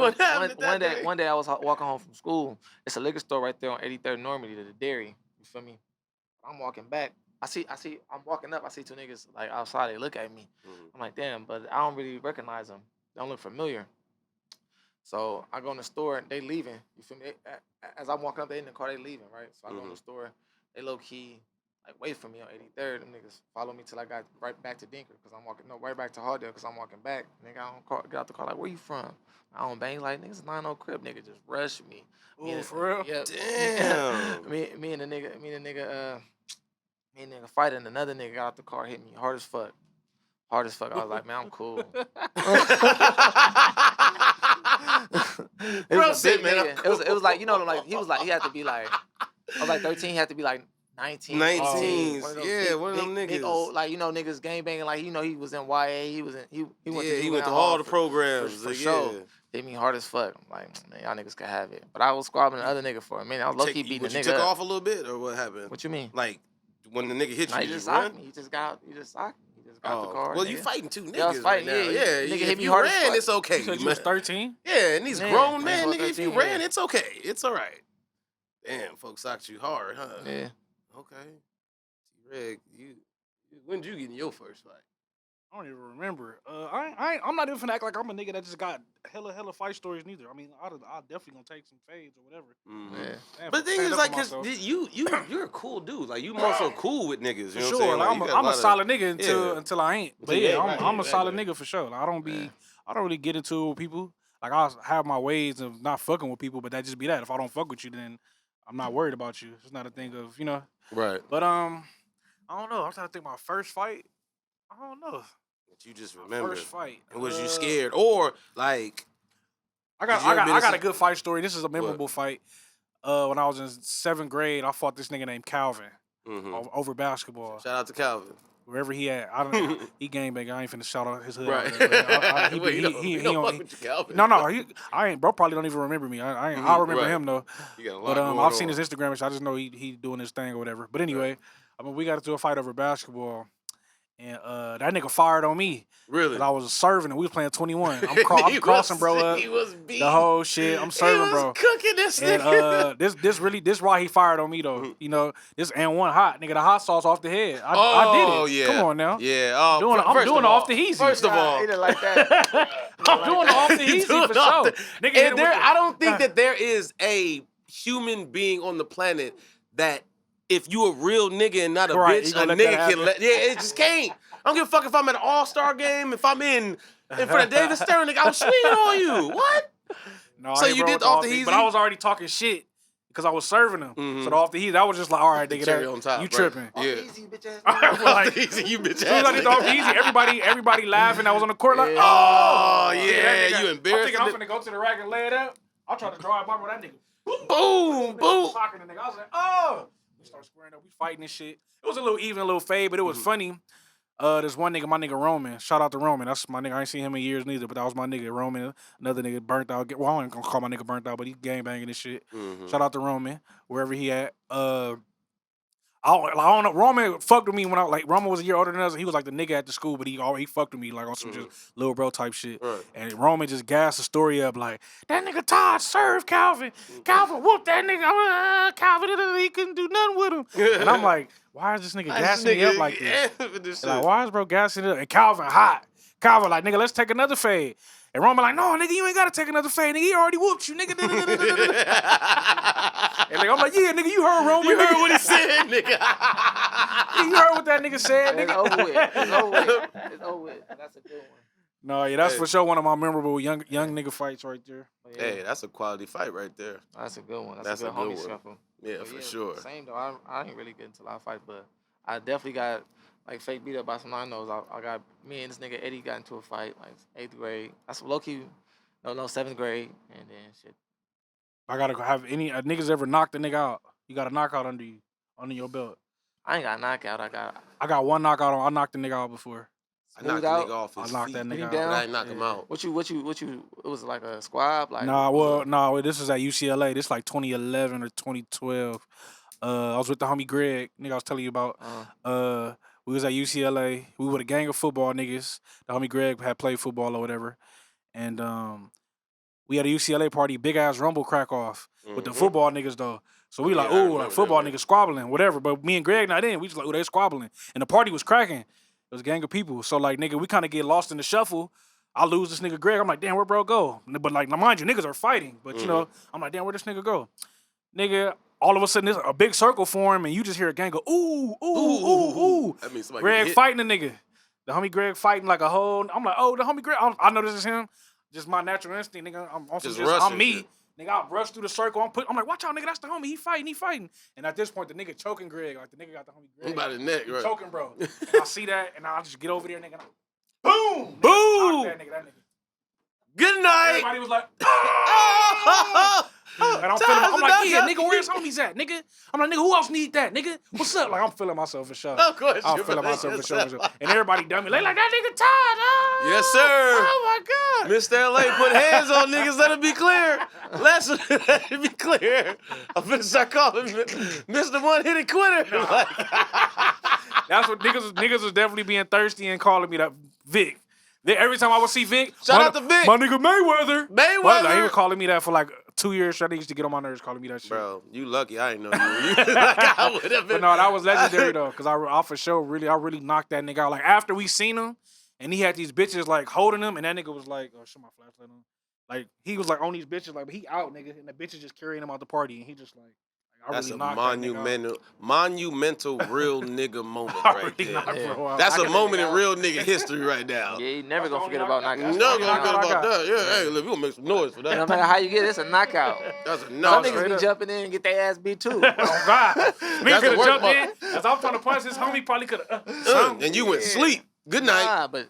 one day I was walking home from school. It's a liquor store right there on 83rd Normandy, the dairy. You feel me? I'm walking back. I'm walking up. I see 2 niggas like outside. They look at me. I'm like, damn, but I don't really recognize them. They don't look familiar. So I go in the store and they leaving. You feel me? As I'm walking up, they in the car, they leaving, right? So I go in the store. They low key like wait for me on 83rd. Them niggas follow me till I got right back to Dinker because I'm walking. No, right back to Hardale because I'm walking back. Nigga, get out the car like, where you from? I don't bang like niggas 90 crib. Nigga just rush me. Oh, for real? Yeah. Damn. me and the nigga fighting. Another nigga got out the car, hit me hard as fuck. I was like, man, I'm cool. It was a big nigga. It was like, you know, like he had to be like, I was like 13. He had to be like 19. 19. One of them niggas. Big old, like, you know, niggas gang banging. Like, you know, he was in YA. He went to all the programs. For sure. Hit me hard as fuck. I'm like, man, y'all niggas can have it. But I was squabbling the other nigga for a minute. I was low-key beating the nigga. You took off a little bit, or what happened? What you mean? Like, when the nigga hit you, he just socked me. He just got the car. Well, you fighting 2 niggas. Yeah, I was fighting, right now. yeah. Nigga hit me you hard as ran, fuck. it's okay. You said you was 13? Yeah, and these grown men, nigga, if 13, you ran, it's okay. It's all right. Damn, folks socked you hard, huh? Yeah. Okay. T-Reg, when did you get in your first fight? I don't even remember. I'm not even finna act like I'm a nigga that just got hella fight stories neither. I mean, I'll definitely gonna take some fades or whatever. Yeah. Damn, But the thing is, stand up like, for cause myself. you're a cool dude. Like, you more so cool with niggas. You know For what sure, I'm saying? like, I'm a solid nigga Yeah. until I ain't. But Yeah, yeah, right, I'm a solid exactly. nigga for sure. Like, I don't really get into it with people. Like, I have my ways of not fucking with people, but that just be that. If I don't fuck with you, then I'm not worried about you. It's not a thing of, you know. Right. But I don't know. I'm trying to think my first fight. I don't know. That you just remember. First fight. Was you scared? Or, like... I got a good fight story. This is a memorable fight. When I was in 7th grade, I fought this nigga named Calvin over basketball. Shout out to Calvin. Wherever he at, I don't. He gangbang. I ain't finna shout out his hood. Right. He No. I ain't. Bro probably don't even remember me. I remember him though. But I've seen his Instagram. So I just know he doing his thing or whatever. But anyway, I mean, we got into a fight over basketball, and that nigga fired on me. Really? I was serving and we was playing 21. I'm crossing bro up. He was beat. The whole shit. I'm serving bro. Cooking this nigga. And this why he fired on me though. You know, this and one hot nigga, the hot sauce off the head. I did it. Yeah. Come on now. Yeah. I'm doing it off the heezy. First of all, He didn't like that. I'm doing it off the heezy for sure. Nigga, and I don't think that there is a human being on the planet that if you a real nigga and not a bitch, a nigga can let. Yeah, it just can't. I don't give a fuck if I'm at an all-star game, if I'm in front of David Stern, nigga, I'm swinging on you. What? No, so you did the off the easy? But I was already talking shit because I was serving him. So the off the easy, I was just like, all right, nigga, cherry on top, you tripping. Yeah. Easy, bitch ass. Off the easy, you bitch ass. As soon as I did the off the easy, everybody laughing. I was on the court like, oh, yeah, you embarrassed. I'm finna go to the rack and lay it up. I tried to draw it by that nigga. Boom, boom. Socking the nigga. I was like, oh. We start squaring up. We fighting and shit. It was a little even, a little fade, but it was funny. There's one nigga, my nigga Roman. Shout out to Roman. That's my nigga. I ain't seen him in years neither, but that was my nigga Roman. Another nigga burnt out. Well, I ain't gonna call my nigga burnt out, but he gangbanging and shit. Shout out to Roman, wherever he at. I don't know. Roman fucked with me when Roman was a year older than us. He was like the nigga at the school, but he fucked with me like on some just little bro type shit. Right. And Roman just gassed the story up like, that nigga Todd served Calvin. Calvin whooped that nigga. Calvin, he couldn't do nothing with him. And I'm like, why is this nigga gassing me up like this? Like, why is bro gassing it up? And Calvin hot. Calvin like, nigga, let's take another fade. And Roman like, no, nigga, you ain't gotta take another fade. Nigga, he already whooped you, nigga. And like, I'm like, yeah, nigga, you heard Roman. You heard what he said, nigga. You heard what that nigga said, nigga. It's over with. It's over with. That's a good one. No, yeah, that's for sure one of my memorable young nigga fights right there. Yeah. Hey, that's a quality fight right there. That's a good one. That's a good homie scuffle. Yeah, for sure. Same though. I ain't really get into a lot of fights, but I definitely got like fake beat up by some nine-nos. I got me and this nigga Eddie got into a fight like 8th grade. That's low key. No, 7th grade, and then shit. I gotta have any niggas ever knocked a nigga out. You got a knockout under your belt. I ain't got a knockout. I got one knockout on. I knocked the nigga out before. I knocked the nigga off his feet. I knocked that nigga out. Down? But I didn't knock him out. What you? It was like a squab? Like no. This was at UCLA. This like 2011 or 2012. I was with the homie Greg. Nigga, I was telling you about. We was at UCLA. We were a gang of football niggas. The homie Greg had played football or whatever, and we had a UCLA party. Big ass rumble crack off with the football niggas though. So we like, ooh, like football niggas squabbling, whatever. But me and Greg not in. We just like, ooh, they squabbling, and the party was cracking. It was a gang of people. So like, nigga, we kind of get lost in the shuffle. I lose this nigga Greg. I'm like, damn, where bro go? But like, mind you, niggas are fighting. But you know, I'm like, damn, where this nigga go? Nigga, all of a sudden, there's a big circle for him, and you just hear a gang go, ooh, ooh, ooh, ooh. That means somebody Greg fighting the nigga. The homie Greg fighting like a whole. I'm like, oh, the homie Greg. I know this is him. Just my natural instinct, nigga. I'm me. Shit. Nigga, I rush through the circle. I'm like, watch out, nigga. That's the homie. He fighting. And at this point, the nigga choking Greg. Like, the nigga got the homie Greg. By the neck, right? Choking, bro. And I see that, and I just get over there, nigga. Boom! Boom! That nigga. Good night. Everybody was like, oh! And I'm like, yeah, nigga, where's homies at, nigga? I'm like, nigga, who else need that, nigga? What's up? Like, I'm feeling myself for sure. Of course, I'm feeling myself for sure. And everybody dummy, they like, that nigga Todd. Oh, yes, sir. Oh my God. Mr. LA put hands on niggas. Let it be clear. Let it be clear. I'm finna start calling Mr. One Hit Quitter. No. Like, that's what niggas was definitely being thirsty and calling me that Vic. Every time I would see Vic, shout out to Vic. My nigga Mayweather. Like, he was calling me that for like 2 years. Straight. He used to get on my nerves calling me that shit. Bro, you lucky I ain't know you. Like, I would have been. But no, that was legendary though, because I for sure really knocked that nigga out. Like after we seen him, and he had these bitches like holding him, and that nigga was like, "Oh, show my flashlight on." Like he was like on these bitches, like, but he out, nigga, and the bitches just carrying him out the party, and he just like. That's a monumental real nigga moment right there. That's a moment in real nigga history right now. Yeah, you never gonna forget about knockout. Never gonna forget about that. Yeah, hey, look, we gonna make some noise for that. And no matter how you get it, it's a knockout. That's a knockout. Some niggas be jumping in and get their ass beat too. Oh God, nigga could have jumped in. As I'm trying to punch his homie, probably could have. And you went sleep. Good night. Nah, but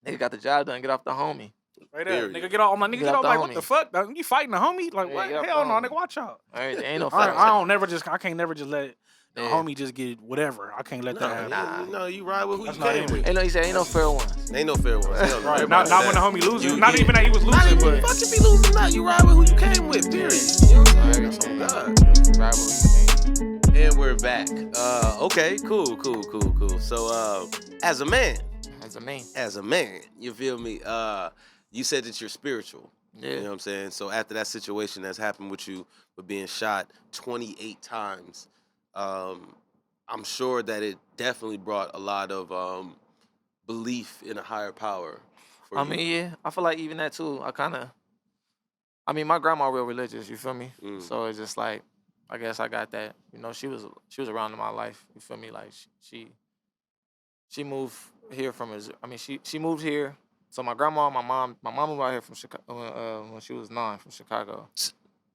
Nigga got the job done. Get off the homie. Right there, Period. nigga, get off. I'm like, nigga, Get get off off. the Like, what the homie. fuck? Dog? You fighting a homie? Like, Yeah, what? get off the Hell no, homie. nigga, watch out. All right, there ain't no I fight. don't never just. I can't never just let the Yeah. homie just get whatever. I can't let that happen. Nah. No, you ride with who That's you not came him. with. Ain't no, he said ain't no fair ones. Ain't no fair ones. Hell no. Right. Everybody Not said when the that. homie loses. You- Not you- even that he was Not losing, even but fucking be losing. Not you ride with who you came with. Period. You know what I'm saying? That's on God. Right, but And we're back. Okay, cool. So, as a man, as a man. you feel me? You said that you're spiritual. Yeah. You know what I'm saying? So after that situation that's happened with you with being shot 28 times, I'm sure that it definitely brought a lot of belief in a higher power. For I you. mean, yeah, I feel like even that too. I mean, my grandma real religious. You feel me? Mm. So it's just like, I guess I got that. You know, she was around in my life. You feel me? Like she moved here from I mean, she moved here. So my grandma, my mom moved out here from Chicago when she was 9 from Chicago.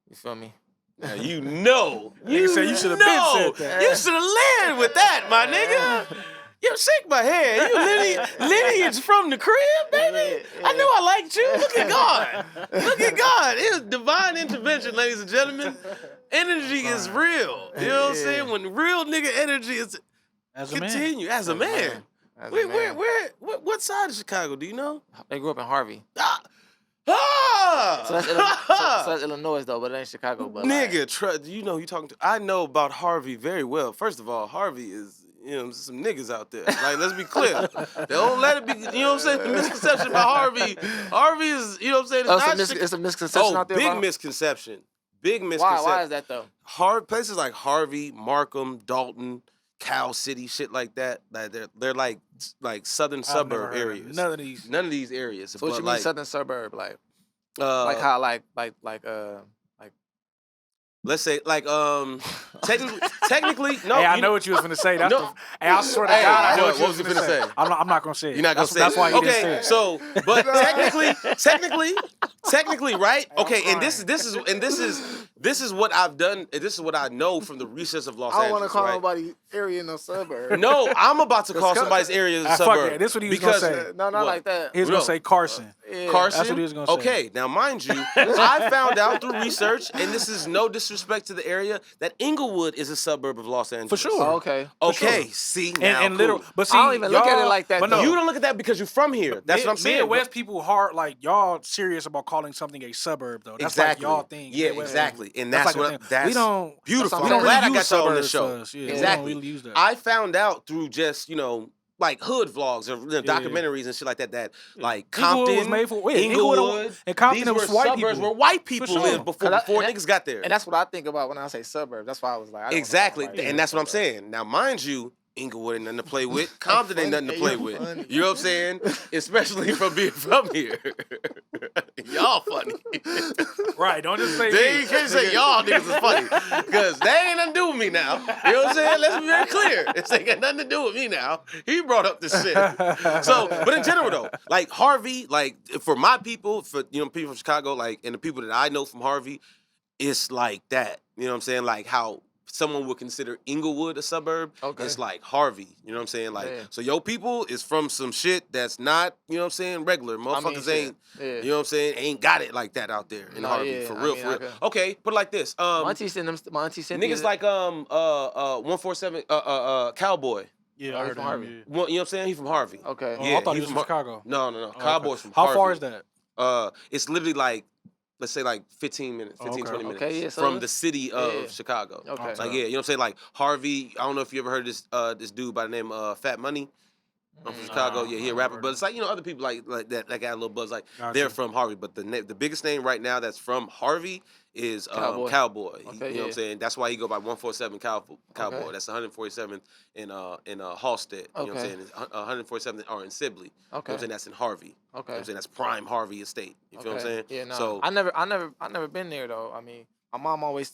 You feel me? Now you know. Nigga said you should have been said that. You should have led with that, my nigga. You shake my hand. You lineage from the crib, baby. I knew I liked you. Look at God. Look at God. It was divine intervention, ladies and gentlemen. Energy is real. You know what I'm saying? When real nigga energy is as a man, continue as a man. What side of Chicago do you know? They grew up in Harvey. Ah! So that's Illinois though, but it ain't Chicago. But Nigga, you know you talking to. I know about Harvey very well. First of all, Harvey is some niggas out there. Like, let's be clear. They don't let it be. You know what I'm saying? The misconception about Harvey. Harvey is. You know what I'm saying? It's a misconception out there. Big about... misconception. Big misconception. Why is that though? Places like Harvey, Markham, Dalton, Cal City, shit like that. Like they're like southern suburb areas. None of these areas. So what you mean southern suburb? Like how like let's say technically no. Hey, I know what you was gonna say. That's No. hey, I swear to God, I know what what you was gonna say. I'm not gonna say it. You're not gonna say that's it. why you Okay, didn't say it. so but technically, right? Okay, and this is what I've done. This is what I know from the research of Los I don't Angeles. want to call right? nobody area in no suburb. No, I'm about to call somebody's area a Fuck suburb. that. This what he was because gonna say. no, not What? like that. He was No. gonna say Carson. Yeah. Carson. That's what he was gonna say. Okay, now mind you, I found out through research, and this is no disrespect to the area, that Inglewood is a suburb of Los Angeles. For sure. Oh, okay. Okay, sure. see now, And little, cool. but see, I don't even look at it y'all- like that, But though. no, You don't look at that because you're from here. That's what I'm saying. Midwest people hard like y'all serious about calling something a suburb though. That's Exactly. like y'all thing. Yeah, Midwest. exactly. And That's that's like a what thing. that's we don't. beautiful. we I'm don't glad really I got use y'all on the suburbs show. for us. Yeah, we don't Exactly. really use that. I found out through just like hood vlogs or documentaries and shit like that. Like Inglewood Compton, was made for Inglewood, and Compton these it were was white suburbs people. where white people sure. lived before And niggas got there. And that's what I think about when I say suburb. That's why I was like, I don't Exactly, know about and that's what I'm saying. Now, mind you, Inglewood ain't nothing to play with. Compton ain't nothing to play with. You know what I'm saying? Especially from being from here. Y'all funny. Right? Don't just say. They me. can't say y'all niggas is funny. Because they ain't nothing to do with me now. You know what I'm saying? Let's be very clear. This ain't got nothing to do with me now. He brought up this shit. So, but in general though, like Harvey, like for my people, for people from Chicago, like and the people that I know from Harvey, it's like that. You know what I'm saying? Like how someone would consider Inglewood a suburb. Okay. It's like Harvey. You know what I'm saying? Like, Yeah. so your people is from some shit that's not, you know what I'm saying, regular. Motherfuckers ain't, Yeah. you know what I'm saying, ain't got it like that out there in No, Harvey. yeah, For I real, mean, for real. okay. Okay, put it like this. My auntie sent them. My auntie sent Niggas like 147 Cowboy. Yeah, Oh, I he heard from that. Harvey. Yeah. You know what I'm saying? He from Harvey. Okay. Oh, Yeah, I thought he he was from from Chicago. No. Oh, okay. Cowboy's from How Harvey. far is that? It's literally like, let's say like 15 minutes, 15, Okay. 20 minutes Okay, yeah, so from it's- the city of yeah. Chicago. Okay. Like, yeah, you know what I'm saying? Like Harvey, I don't know if you ever heard of this dude by the name of Fat Money. I'm from Chicago. Yeah, he a rapper. But it's like, other people like that got a little buzz. Like, Gotcha. they're from Harvey. But the biggest name right now that's from Harvey is Cowboy. Cowboy. Okay, You know what yeah. I'm saying? That's why he go by 147 Cowboy. Okay. That's 147th in Halstead. You know what I'm Okay. saying? 147th are in Sibley. You know what Okay. I'm saying? That's in Harvey. You know what Okay. I'm saying? That's prime Harvey estate. You feel what I'm saying? Yeah, no. So I never been there though. I mean, my mom always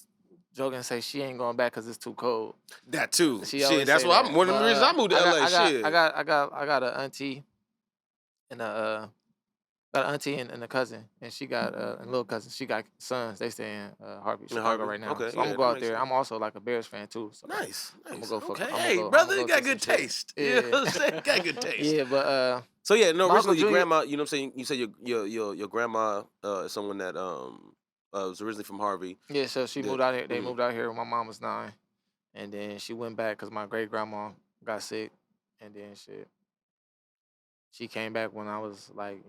joking and say she ain't going back because it's too cold. that too. She Shit, always that's say why that. one of the But, reasons I moved to LA. Shit. I got an auntie and Got an auntie and a cousin, and she got a little cousin. She got sons. They stay in Harvey, Chicago Harvey? right now. Okay, So I'm yeah, gonna go that out makes there. sense. I'm also like a Bears fan too. So Nice. I'm gonna go for. Okay, I'm hey, gonna brother, go you got take some good shit. taste. You know what I'm saying? Got good taste. Yeah, but So yeah, no, my Uncle originally your Junior- grandma, you know what I'm saying? You said your grandma is someone that was originally from Harvey. Yeah, so she Yeah. moved out here. They Mhm. moved out here when my mom was 9, and then she went back because my great grandma got sick, and then she came back when I was like,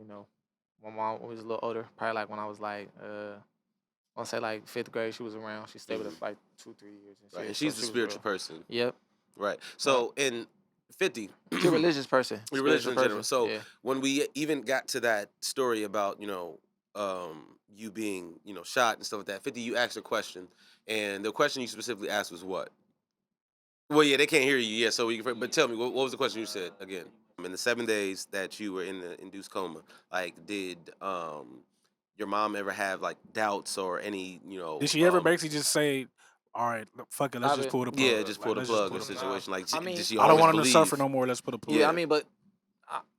my mom was a little older, probably like when I was like, I want to say like 5th grade. She was around. She stayed with us for like 2-3 years. And Right, shit, and so she's she a was spiritual real. person. Yep, Right. So in 50, she's a religious person. you're religious in spiritual general. person, So yeah. when we even got to that story about you being shot and stuff like that, 50, you asked a question, and the question you specifically asked was what? Well, yeah, they can't hear you. Yeah, so but tell me, what was the question you said again? In the 7 days that you were in the induced coma, like, did your mom ever have like doubts or any, Did she ever basically just say, "All right, fuck it, let's just pull the plug"? yeah, just pull the let's plug in pull the the plug. situation? Like, I mean, did she I don't always want him to suffer believe? no more. Let's put a plug. Yeah, I mean, but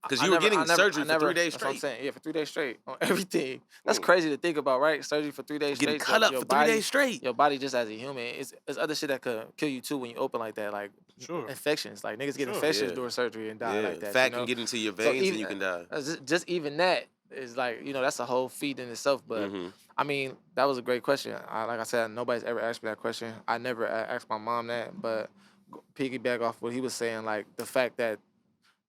Because you were getting surgery for 3 days That's what I'm straight. saying. Yeah, for 3 days straight on everything. That's crazy to think about, right? Surgery for 3 days Getting straight. cut up your for 3 body, days straight. Your body just as a human, it's other shit that could kill you too when you open like that, like Sure. infections. Like niggas get Sure. infections Yeah. during surgery and die Yeah, like that. fat can get into your veins and you can die. Just even that is like, that's a whole feat in itself. But I mean, that was a great question. Like I said, nobody's ever asked me that question. I never asked my mom that, but piggyback off what he was saying, like the fact that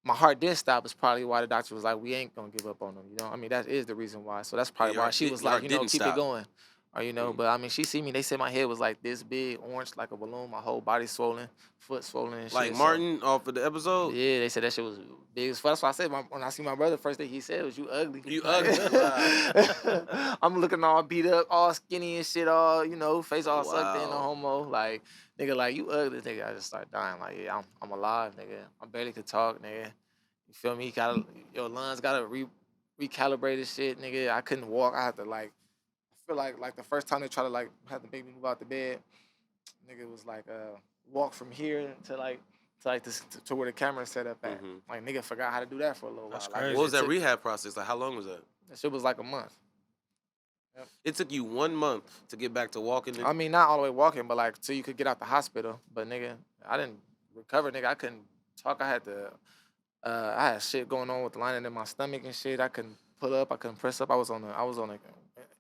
my heart did stop is probably why the doctor was like, we ain't gonna give up on him. I mean, that is the reason why. So that's probably your why heart she did- was your like, heart didn't keep stop. it going. Or, but I mean, she see me, they said my head was like this big, orange, like a balloon, my whole body swollen, foot swollen and shit. Like so- Martin off of the episode? Yeah, they said that shit was big as fuck. That's why I said when I see my brother, first thing he said was, "You ugly." You ugly. Wow. I'm looking all beat up, all skinny and shit, all face all sucked in, no Wow. homo. Like nigga, like you ugly, nigga. I just start dying. Like yeah, I'm alive, nigga. I barely could talk, nigga. You feel me? Your lungs gotta recalibrate this shit, nigga. I couldn't walk. I had to I feel like the first time they tried to had to make me move out the bed, nigga was like walk from here to where the camera set up at. Like nigga forgot how to do that for a little That's while. crazy. What was that rehab process? Like, how long was that? That shit was like a month. Yep. It took you 1 month to get back to walking. I mean, not all the way walking, but like till you could get out the hospital. But nigga, I didn't recover, nigga. I couldn't talk. I had shit going on with the lining in my stomach and shit. I couldn't pull up. I couldn't press up. I was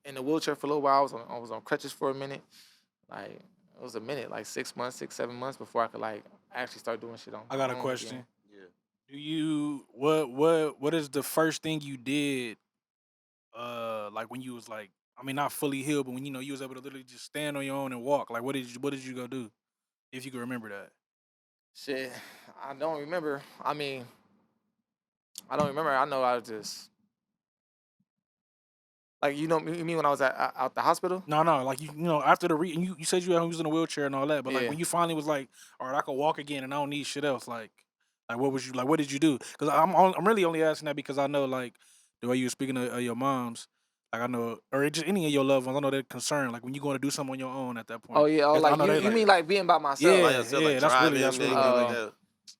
in the wheelchair for a little while. I was on crutches for a minute. Like it was a minute, like 6 months, 7 months before I could actually start doing shit on. I got a my own question. again. Yeah. Do you what is the first thing you did? Like when you was like, I mean, not fully healed, but when you was able to literally just stand on your own and walk. Like, what did you go do? If you can remember that. Shit, I don't remember. I mean, I don't remember. I know I was just like you mean when I was out the hospital? No, like after the you said you was in a wheelchair and all that, but like Yeah. when you finally was like, all right, I can walk again and I don't need shit else. Like what did you do? Because I'm really only asking that because I know like the way you were speaking of your moms, like I know, or just any of your loved ones, I know they're concerned. Like when you going to do something on your own at that point. Oh yeah, I know they you mean like being by myself? Yeah, By yourself, like that's really driving, what like I that.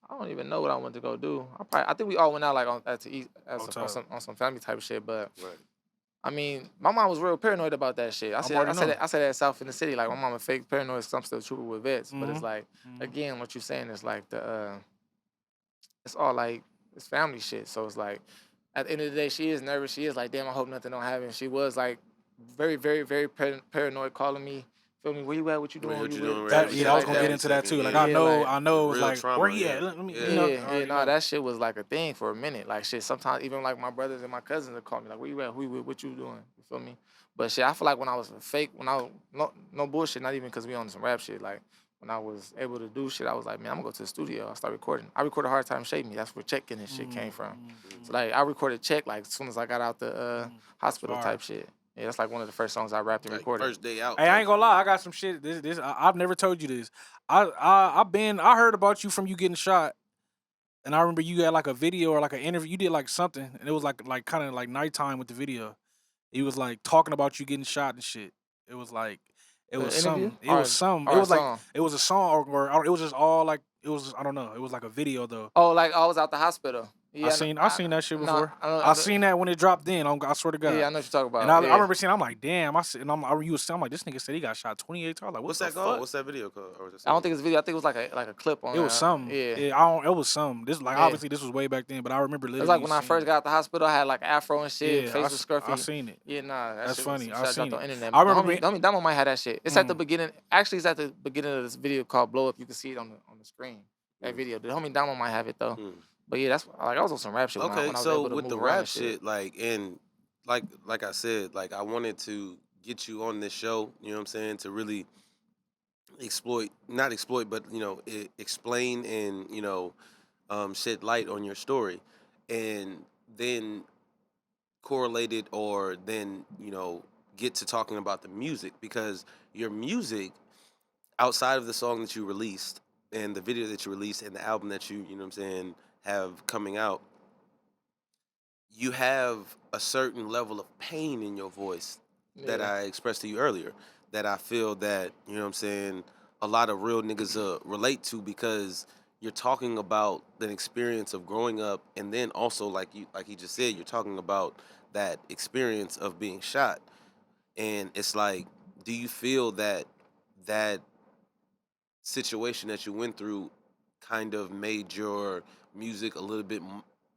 I don't even know what I wanted to go do. I think we all went out to eat top. on some family type of shit. But Right. I mean, my mom was real paranoid about that shit. I said that South in the city. Like my mom was fake paranoid because I'm still trooper with vets. But it's like again, what you're saying is like it's all like it's family shit. So it's like at the end of the day, she is nervous. She is like, damn, I hope nothing don't happen. She was like very, very, very paranoid, calling me. Feel me? Where you at? What you doing? What you with? doing? That, Right. yeah, I was Like gonna that. get into that too. Like Yeah. I know, like, I know, it was real like trauma, where you yeah. at? Let me, Yeah, that shit was like a thing for a minute. Like shit, sometimes even like my brothers and my cousins would call me like, where you at? Who you with? What you doing? You feel me? But shit, I feel like when I was no bullshit, not even because we on some rap shit. Like when I was able to do shit, I was like, man, I'm gonna go to the studio. I start recording. I recorded Hard Time Shape Me. That's where Check and this shit came from. So like I recorded Check like as soon as I got out the hospital Fire. type shit. Yeah, that's like one of the first songs I rapped and Like, recorded. first day out. Hey, I ain't gonna lie, I got some shit. I've never told you this. I heard about you from you getting shot, and I remember you had like a video or like an interview. You did like something, and it was like kind of like nighttime with the video. He was like talking about you getting shot and shit. It was like it The was interview? something. It was something. Or It a was like song? it was a song or it was just all like it was I don't know. It was like a video though. Oh, like I was out the hospital. Yeah, I seen that shit no, before. I I seen that when it dropped in. I swear to God. Yeah, I know what you're talking about. And I yeah. remember seeing. I'm like, damn. I'm like, this nigga said he got shot 28 times. Like, what What's the that called? fuck? What's that video called? Or I don't think it's a video. I think it was like a clip on. It was something. Yeah. It was something. This Yeah. obviously this was way back then, but I remember It literally. was like when I seeing first it. got out the hospital, I had like afro and shit, Yeah, face was scruffy. I seen it. Yeah, nah, That's shit funny. Was, I shit seen dropped on it. internet. I remember the homie Damo might have that shit. It's at the beginning. Actually, it's at the beginning of this video called "Blow Up." You can see it on the screen. That video. The homie Damo might have it though. But yeah, that's like I was on some rap shit. Okay, when I was so able to with move the around rap and shit, like and like I said, like I wanted to get you on this show, you know what I'm saying, to really not exploit, but explain and shed light on your story, and then correlate it, or then get to talking about the music, because your music outside of the song that you released and the video that you released and the album that you know what I'm saying have coming out, you have a certain level of pain in your voice that I expressed to you earlier, that I feel that, you know what I'm saying, a lot of real niggas relate to, because you're talking about the experience of growing up, and then also like he just said, you're talking about that experience of being shot. And it's like, do you feel that that situation that you went through kind of made your music a little bit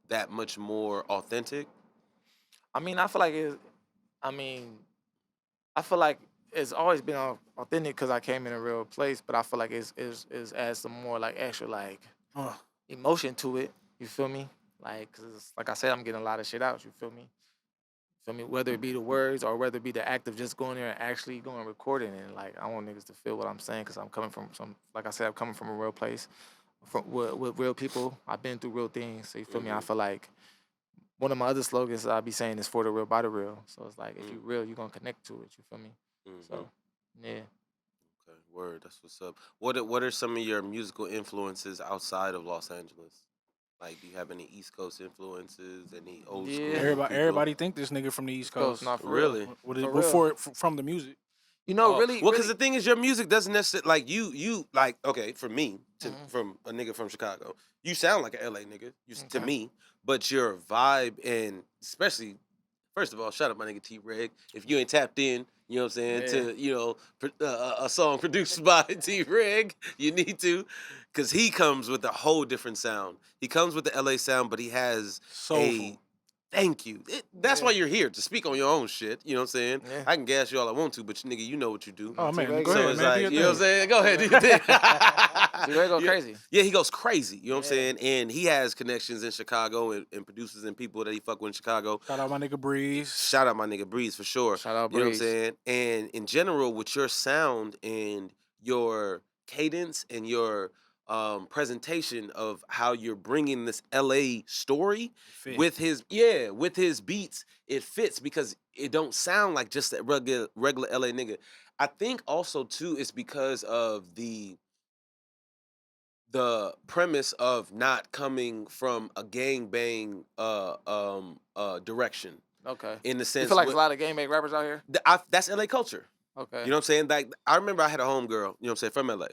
that much more authentic? I mean, I feel like it's. I mean, I feel like it's always been authentic because I came in a real place, but I feel like it's adds some more like extra like emotion to it. You feel me? Like, cause like I said, I'm getting a lot of shit out. You feel me? Feel me? Whether it be the words or whether it be the act of just going there and actually going and recording it. Like, I want niggas to feel what I'm saying, because I'm coming from like I said, I'm coming from a real place, with real people. I've been through real things. So you feel me? I feel like one of my other slogans I be saying is "for the real, by the real." So it's like, if you real, you gonna connect to it. You feel me? So yeah. Okay, word. That's what's up. What are some of your musical influences outside of Los Angeles? Like, do you have any East Coast influences? Any old school? Everybody think this nigga from the East Coast. Not for Really? real. From the music. You know, really. Well, because the thing is, your music doesn't necessarily like you like. Okay, for me, from a nigga from Chicago, you sound like an LA nigga. To me, but your vibe, and especially, first of all, shout out my nigga T Reg. If you ain't tapped in, you know what I'm saying, to a song produced by T Reg, you need to, because he comes with a whole different sound. He comes with the LA sound, but he has Soulful. Thank you. That's why you're here, to speak on your own shit. You know what I'm saying? Yeah. I can gas you all I want to, but nigga, you know what you do. Oh man, T-Reg. go So ahead, it's man. like, Do your you know what I'm thing. saying? Go ahead, do your thing. T-Reg go crazy. Yeah, he goes crazy. You know what I'm saying? And he has connections in Chicago, and producers and people that he fuck with in Chicago. Shout out my nigga Breeze. Shout out my nigga Breeze for sure. Shout out You know what I'm Breeze. saying? And in general, with your sound and your cadence and your presentation of how you're bringing this LA story with his beats, it fits, because it don't sound like just that regular LA nigga. I think also too it's because of the premise of not coming from a gangbang direction. Okay. In the sense, You feel like there's a lot of gangbang rappers out here? That's LA culture. Okay. You know what I'm saying? Like, I remember I had a homegirl, you know what I'm saying, from LA.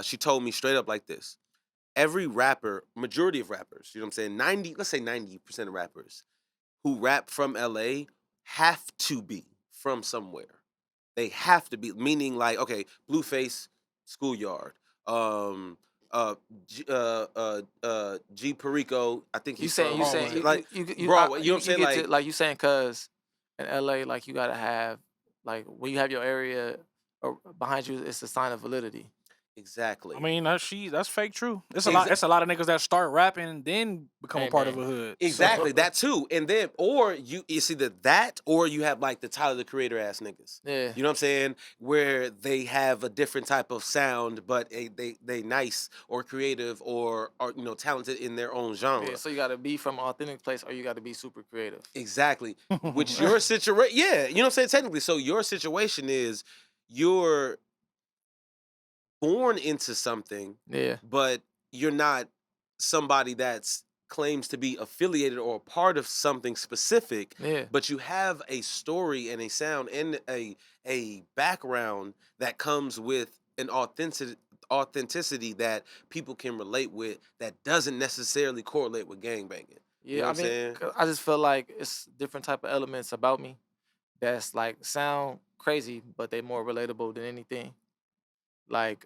She told me straight up like this: every rapper, majority of rappers, you know what I'm saying, let's say 90% of rappers who rap from LA have to be from somewhere. They have to be, meaning like, okay, Blueface, Schoolyard, G Perico, I think You he's saying from like Broadway. You know what I'm saying? Like you saying, cause in LA, like you gotta have, like when you have your area behind you, it's a sign of validity. Exactly. I mean, that's fake true. It's a lot of niggas that start rapping and then become a part of a hood. Exactly, that too. And then, or it's either that, or you have like the Tyler the Creator ass niggas. Yeah. You know what I'm saying? Where they have a different type of sound, but they nice or creative or talented in their own genre. Yeah, so you gotta be from an authentic place, or you gotta be super creative. Exactly. Which your situation, yeah, you know what I'm saying? Technically, so your situation is you're born into something, but you're not somebody that's claims to be affiliated or a part of something specific, but you have a story and a sound and a background that comes with an authenticity that people can relate with, that doesn't necessarily correlate with gangbanging. Yeah, You know I what I'm mean, saying? 'cause I just feel like it's different type of elements about me that's like sound crazy, but they more relatable than anything. Like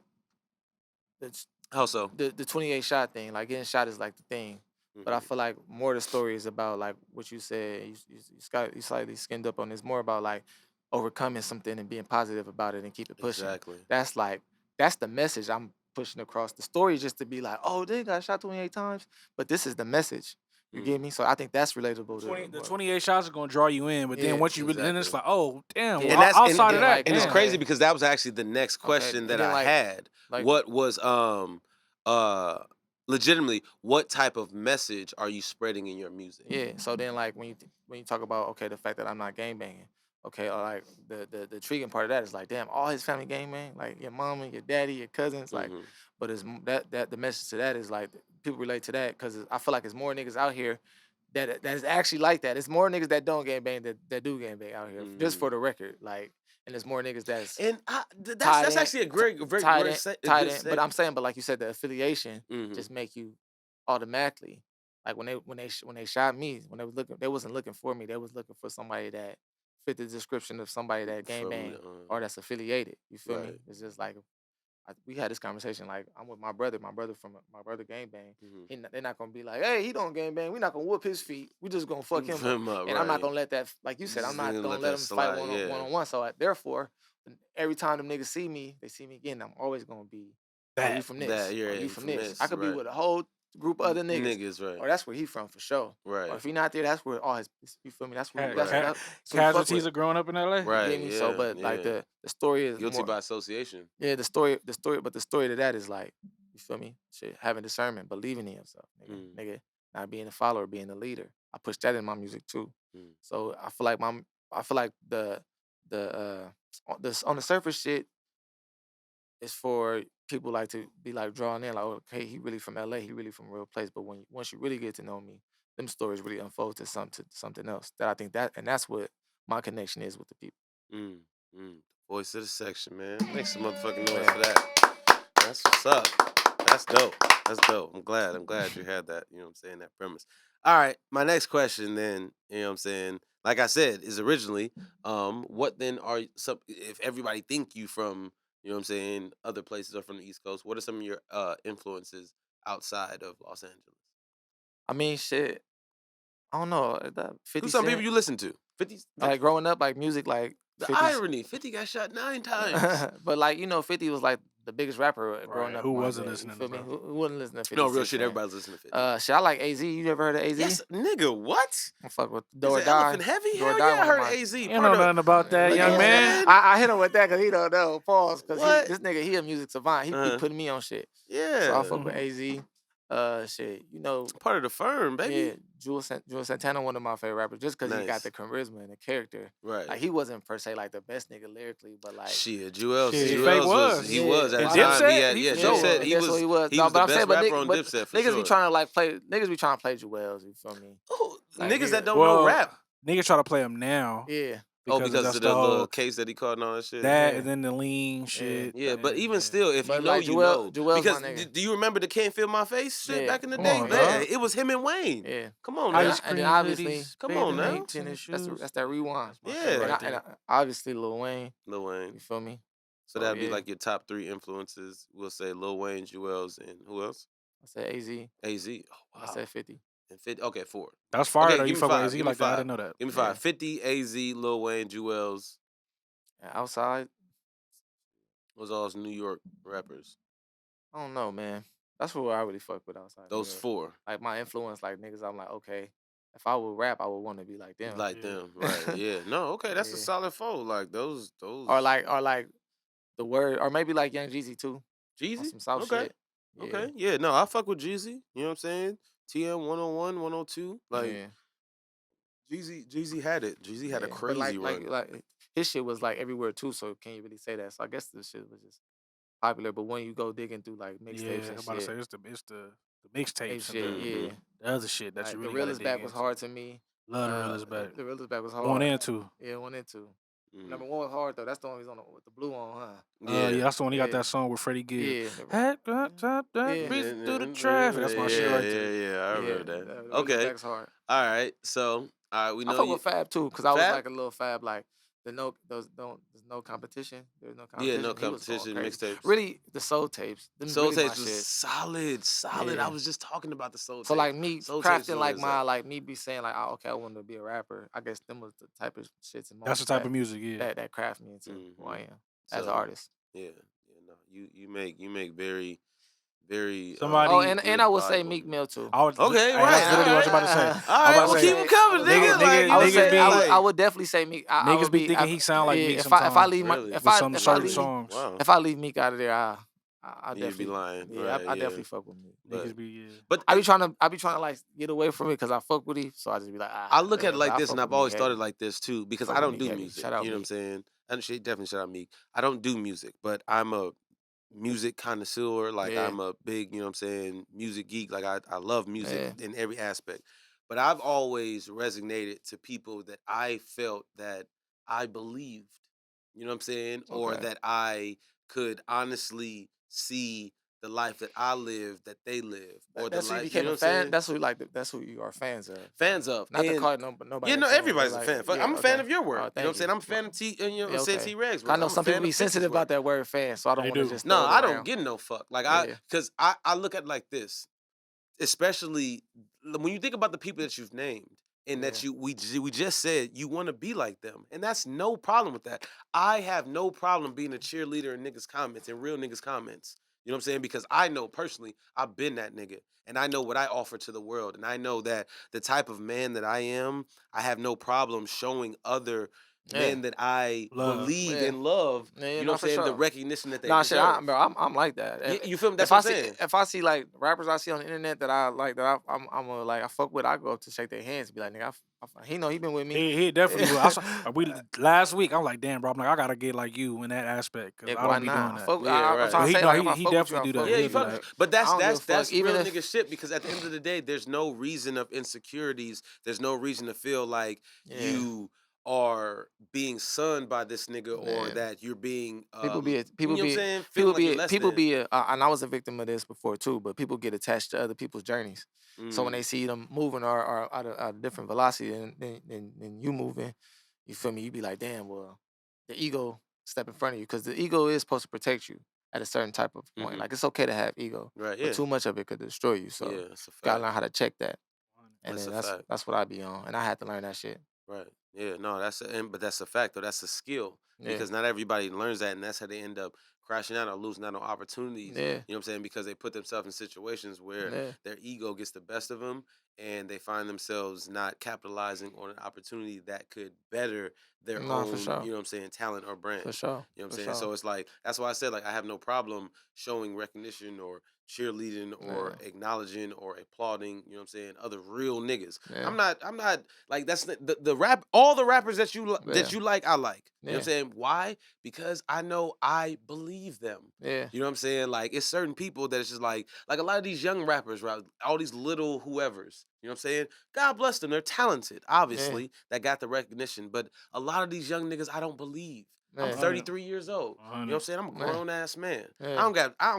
it's How so? the 28 shot thing. Like getting shot is like the thing, but I Mhm. feel like more the story is about like what you said. You slightly skinned up on this. More about like overcoming something and being positive about it and keep it pushing. Exactly. That's the message I'm pushing across. The story is just to be like, oh, they got shot 28 times, but this is the message. You get me? So I think that's relatable. The 28 shots are gonna draw you in, but then Yeah, once you really, then it's exactly. like, oh damn. Yeah. Well, And that's outside of then, that, like, and it's damn. crazy because that was actually the next Okay, question and that then, I like- had. like- What was uh legitimately what type of message are you spreading in your music? Yeah. So then, like when you talk about okay, the fact that I'm not gang banging, okay, or like the intriguing part of that is like, damn, all his family gang bang, like your mama, your daddy, your cousins, like, Mhm. but it's that the message to that is like people relate to that because I feel like it's more niggas out here that is actually like that. It's more niggas that don't gang bang that do gang bang out here, just for the record, like, and there's more niggas that's And tied that's in- actually a very tied great in, se- a tied good in. se- But I'm saying, but like you said, the affiliation Mhm. just make you automatically like when they shot me, when they wasn't looking for me, they was looking for somebody that fit the description of somebody that gang From bang the, or that's affiliated. You feel me? right. It's just like we had this conversation. Like I'm with my brother from my brother gang bang. Mhm. They're not gonna be like, hey, he don't gang bang. We're not gonna whoop his feet. We just gonna fuck him up. Him up, And I'm not right. gonna let that, like you said, I'm Just not gonna gonna let let that him fight slide, one yeah. on one. So therefore, every time them niggas see me again. I'm always gonna be, oh, you from this? That, you're Oh, you from from this? this, I could be right. with a whole group of other niggas. Niggas, right. Or that's where he from for sure. Right. Or if he not there, that's where all his, you feel me? That's where Right. that's who he fuck Casualties with. are growing up in LA. You Right, get me? So, yeah, but like yeah. the story is Guilty more. by association. Yeah, the story, but the story to that is like, you feel me? Shit, having discernment, believing in yourself, nigga, not being a follower, being a leader. I push that in my music too. So I feel like on the surface shit is for people like to be like drawn in, like, okay, he really from LA, he really from a real place. But once you really get to know me, them stories really unfold to something else. That I think and that's what my connection is with the people. Voice of the section, man. Make some motherfucking noise for that. That's what's up. That's dope. That's dope. I'm glad you had that, you know what I'm saying, that premise. All right, my next question then, you know what I'm saying, like I said, is originally, what then are some, if everybody think you from, you know what I'm saying, other places or from the East Coast, what are some of your influences outside of Los Angeles? I mean, shit, I don't know. 50 Who's some Cent, people you listen to? 50? like growing up, like music, like The 50 irony, 50 got shot 9 times. but like 50 was like the biggest rapper growing up. Who in my wasn't day, listening You feel to me? bro? Who wouldn't listen to 50? No, real Cent, shit, man? everybody's listening to 50. Shit, I like AZ. You never heard of AZ? Yes, nigga, what? I fuck with Is Do or it Die. Elephant Heavy? Do or Hell Die, yeah, I one of heard my- AZ. You don't know nothing about that, young Yeah. man. I hit him with that because he don't know. Pause. Because What? this nigga, he a music savant. He Uh-huh. be putting me on shit. Yeah. So I fuck with AZ. Shit, Part of the firm, baby. yeah, Jules Santana, one of my favorite rappers, just because he got Nice. the charisma and the character. Right. Like he wasn't per se like the best nigga lyrically, but like Shit, Jewels. Shit, Jewels Fake was. was. He Yeah. was at And the time. Dipset? He had, He yeah, for sure Dipset. was. He that's was. what he was. He No, was but the I'm best saying, but rapper on but Dipset for niggas sure. be trying to like play. Niggas be trying to play Jewels. You feel me? Like, Niggas that don't Well, know rap. Niggas try to play him now. Yeah. Because that's of the the little whole case that he caught and all that shit. that, Yeah. and then the lean shit. Yeah, but and- even still, if But you know, like you Jewel- know. Jewel's my Because nigga. do you remember the Can't Feel My Face shit Yeah. back in the Come day? on, Man, dog. it was him and Wayne. Yeah. Come on, And now. Ice and cream then obviously, hoodies, Come on bathing now. apes, and shoes. that's that rewind. Yeah. And, right and obviously Lil Wayne. Lil Wayne. You feel me? So that'd be yeah. like your top 3 influences. We'll say Lil Wayne, Jewels, and who else? I said AZ. AZ. Oh, wow. I said 50. And 50. Okay, 4. That's fire Okay, though. give You me fuck with 5. AZ Give me like that? I 5. didn't know that. Give me Yeah. 5. 50, AZ, Lil Wayne, Jewels. And outside, Was all New York rappers. I don't know, man. That's what I really fuck with outside. New Those York. 4. Like my influence, like niggas, I'm like, okay, if I would rap, I would want to be like them. Like Yeah. them, right? Yeah. No, okay, that's a Yeah. solid 4. Like those. or like the word, or maybe like Young Jeezy too. On Jeezy. some South Okay. shit. Yeah. Okay. Yeah. No, I fuck with Jeezy. You know what I'm saying? TM 101, 102. Like yeah. Jeezy had it. Jeezy had a Yeah. crazy But run. like his shit was like everywhere too. So can you really say that? So I guess the shit was just popular. But when you go digging through like Yeah, mixtapes I'm and about to say shit, it's the mixtapes shit, and yeah. the other shit that Like, you the really gotta realest dig back was into. hard to me. Love the realest back. The realest back was hard. 1 and 2. Yeah, 1 and 2. Number 1 was hard though. That's the one he's on with the blue on, huh? Yeah, that's the one he got Yeah. that song with Freddie Gibbs. Yeah. Had got that breeze through the traffic. That's my shit right there. Yeah, I remember that. Really Okay. Back's hard. All right. So, all right, we know I fuck you. with Fab too, cause I was Fab? like a little Fab, like there's no competition. There's no competition. Yeah, no He was going competition. crazy. Mixtapes. Really, the soul tapes. Them Soul really my Tapes was shit. solid. Yeah. I was just talking about the Soul Tapes. So like me Soul Tapes crafting is like where my it's like me be saying like, oh, okay, I want to be a rapper. I guess them was the type of shits and That's the type of music, yeah. that craft me into who I am as an So, artist. Yeah, no, you make very. Somebody- Oh, and I would say valuable Meek Mill too. I would, Okay, hey, right, That's literally what I was about to say. All I was right, about well, to keep say, him coming, nigga. nigga- I would niggas say be- I would definitely say Meek. Niggas would be thinking he sound like Meek if I sometimes. leave Really? if with I some if I certain leave songs. Wow. if I leave Meek out of there, I You'd definitely be lying. Yeah, Right, I definitely fuck with Meek. Niggas be, yeah. But I be trying to like get away from it because I fuck with him. So I just be like, I look at it like I this, fuck and I've with Meek always heavy. thought it like this too, because Fuck I with don't Meek do heavy. music. Shout out You know what I'm Meek. saying? And definitely shout out Meek. I don't do music, but I'm a music connoisseur. Like Yeah. I'm a big, you know what I'm saying, music geek. Like I love music Yeah. in every aspect. But I've always resonated to people that I felt that I believed, you know what I'm saying? Or Okay. that I could honestly see the life that I live, that they live. Or That's the who you life, became know a what I'm saying? fan. That's who you like. That's who you are fans of. Fans of. Not to And- call it nobody. yeah, no, a fan, everybody's but a fan. like, Fuck, yeah, I'm a fan okay. of your work. Oh, You know what thank I'm saying? you. I'm a fan of T. You know, Yeah, say okay. T-Rex. I know I'm a some fan people be of Fitch's sensitive work. about that word fan, so I don't They want to do. just. No, throw it I don't around. get no fuck. Like Yeah. because I look at it like this, especially when you think about the people that you've named and that we just said you want to be like them, and that's no problem with that. I have no problem being a cheerleader in niggas' comments and real niggas' comments. You know what I'm saying? Because I know personally I've been that nigga, and I know what I offer to the world, and I know that the type of man that I am, I have no problem showing other men that I Love. believe Yeah. and love. Yeah, you no, know what I'm for saying? The sure. recognition that they Nah, shit, deserve. I'm like that. You feel me? That's if what I I'm see saying. if I see like rappers I see on the internet that I like that I fuck with, I go up to shake their hands and be like, nigga, he know he been with me. He definitely will. Last week, I'm like, damn, bro. I'm like, I gotta get like you in that aspect because I why don't be not? doing that. Fuck, Yeah, I'm right. trying to He- say no, like, he- if I he fuck with you, I definitely do fuck that. Yeah, with you He you. fuck. be Like, But I don't give a fuck, that's even real if- nigga shit, because at the end of the day, there's no reason of insecurities. There's no reason to feel like Yeah. you are being sunned by this nigga or Man. that you're being People be you know what I'm saying? Feeling like you're less than. and I was a victim of this before too, but people get attached to other people's journeys. So when they see them moving or at a different velocity than you moving, you feel me? You be like, damn, well, the ego step in front of you, because the ego is supposed to protect you at a certain type of point. Mhm. Like it's okay to have ego, Right, but yeah. too much of it could destroy you. So Yeah, that's a gotta fact. learn how to check that. And That's then a fact. that's what I be on, and I had to learn that shit. Right. Yeah, no, but that's a fact though. That's a skill. Yeah. Because not everybody learns that, and that's how they end up crashing out or losing out on opportunities. Yeah. You know what I'm saying? Because they put themselves in situations where Yeah. their ego gets the best of them, and they find themselves not capitalizing on an opportunity that could better their Nah, own, for sure. you know what I'm saying, talent or brand. For sure. You know what I'm For saying? sure. So it's like that's why I said like I have no problem showing recognition or cheerleading or Yeah. acknowledging or applauding, you know what I'm saying, other real niggas. Yeah. I'm not like that's the rap all the rappers that you Yeah. like, I like. You know what I'm Yeah. saying? Why? Because I know I believe them. Yeah. You know what I'm saying? Like it's certain people that it's just like a lot of these young rappers, right? All these little whoever's, you know what I'm saying? God bless them. They're talented, obviously, that got the recognition. But a lot of these young niggas, I don't believe. I'm Yeah. 33 years old. You know what I'm saying? I'm a Yeah. grown ass man. Yeah. I don't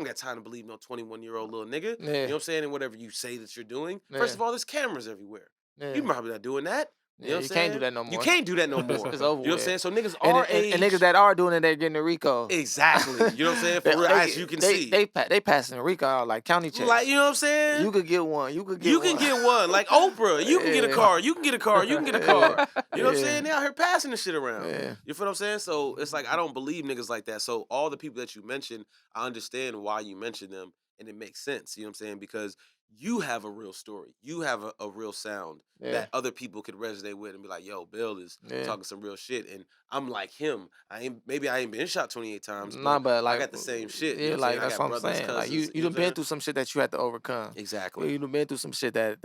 got time to believe no 21-year-old little nigga. Yeah. You know what I'm saying? And whatever you say that you're doing. Yeah. First of all, there's cameras everywhere. Yeah. You probably not doing that. You know Yeah, what I'm you saying? can't do that no more. You can't do that no more. It's over You know what I'm with. saying? So niggas And, our age. and niggas that are doing it, they're getting a RICO. Exactly. You know what I'm saying? For real, as you can see. They passing a RICO out like county checks. Like, you know what I'm saying? You could get one. You could get You one. can get one. Like Oprah. You can get a Yeah. car. You can get a car. You can get a car. You know what I'm Yeah. saying? They out here passing the shit around. Yeah. You feel what I'm saying? So it's like I don't believe niggas like that. So all the people that you mentioned, I understand why you mentioned them, and it makes sense. You know what I'm saying? Because you have a real story. You have a real sound Yeah. that other people could resonate with and be like, yo, Bale is Yeah. talking some real shit. And I'm like him. I ain't been shot 28 times. Nah, but like I got the same shit. Yeah, You know what like I'm saying? that's I got what I'm brothers, saying. Like cousins, you know done what I'm been saying? through some shit that you had to overcome. Exactly. You done been through some shit that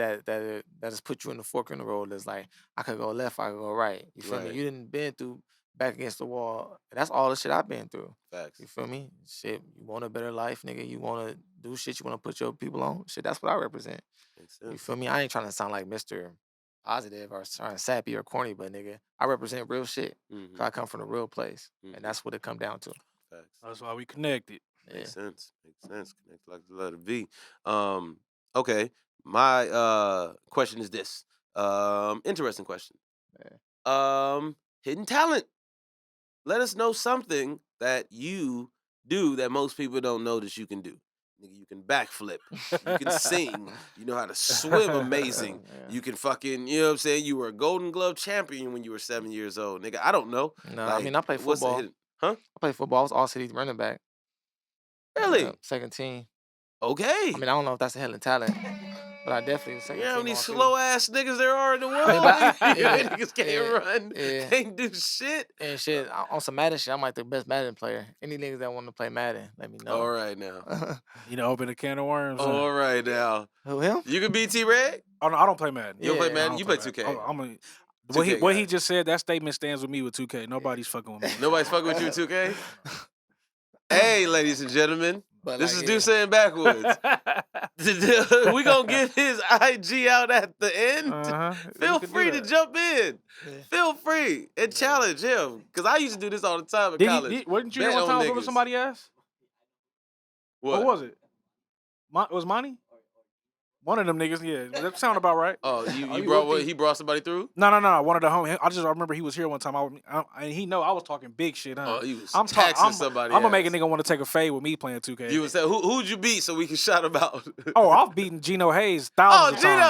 has put you in the fork in the road. That's like I could go left, I could go right. You feel Right. me? You didn't been through back against the wall. That's all the shit I've been through. Facts. You feel me? Shit, you want a better life, nigga. You want to do shit. You want to put your people on. Shit, that's what I represent. Makes You sense. feel me? I ain't trying to sound like Mr. positive or sound sappy or corny, but nigga, I represent real shit. Mhm. 'Cause I come from a real place, and that's what it come down to. Facts. That's why we connected. Yeah. Makes sense. Makes sense. Connect like the letter V. Okay. My question is this. Interesting question. Hidden talent. Let us know something that you do that most people don't know that you can do. Nigga, you can backflip. You can sing. You know how to swim amazing. Yeah. You can fucking, you know what I'm saying? You were a Golden Glove champion when you were 7 years old. Nigga, I don't know. No, Like, I mean I play what's the football. hidden? Huh? I play football. I was all city running back. Really? Second team. Okay. I mean, I don't know if that's a hidden talent, but I definitely was second You know how team. many all city. slow ass niggas there are in the world? Yeah. Niggas can't Yeah. run, Yeah. can't do shit. And shit, on some Madden shit, I'm like the best Madden player. Any niggas that want to play Madden, let me know. All right now. You know, open a can of worms. huh? All right now. Who, him? You can beat T-Reg? Oh no, I don't play Madden. You don't play Yeah. Madden? I You don't play 2K. Madden. I'm a, 2K what guy. he just said, that statement stands with me with 2K. Nobody's fucking with me. Nobody's fucking with you with 2K? Hey, ladies and gentlemen. But This like, is Dussé and Backwoods. We gonna get his IG out at the end. Feel free to jump in. Yeah. Feel free and challenge him. Because I used to do this all the time in college. Wasn't you Bet here one on time I was niggas. whooping somebody ass? What? What was it? Was Monty? One of them niggas, yeah. That sound about right. Oh, you you brought whooped what? He brought somebody through? No. One of the home. I remember he was here one time. And he know I was talking big shit, huh? Oh, he was I'm taxing somebody. I'm gonna make a ass. nigga want to take a fade with me playing 2K. You would say, who'd you beat so we can shout him out? Oh, I've beaten Gino Hayes Oh, thousands of Gino!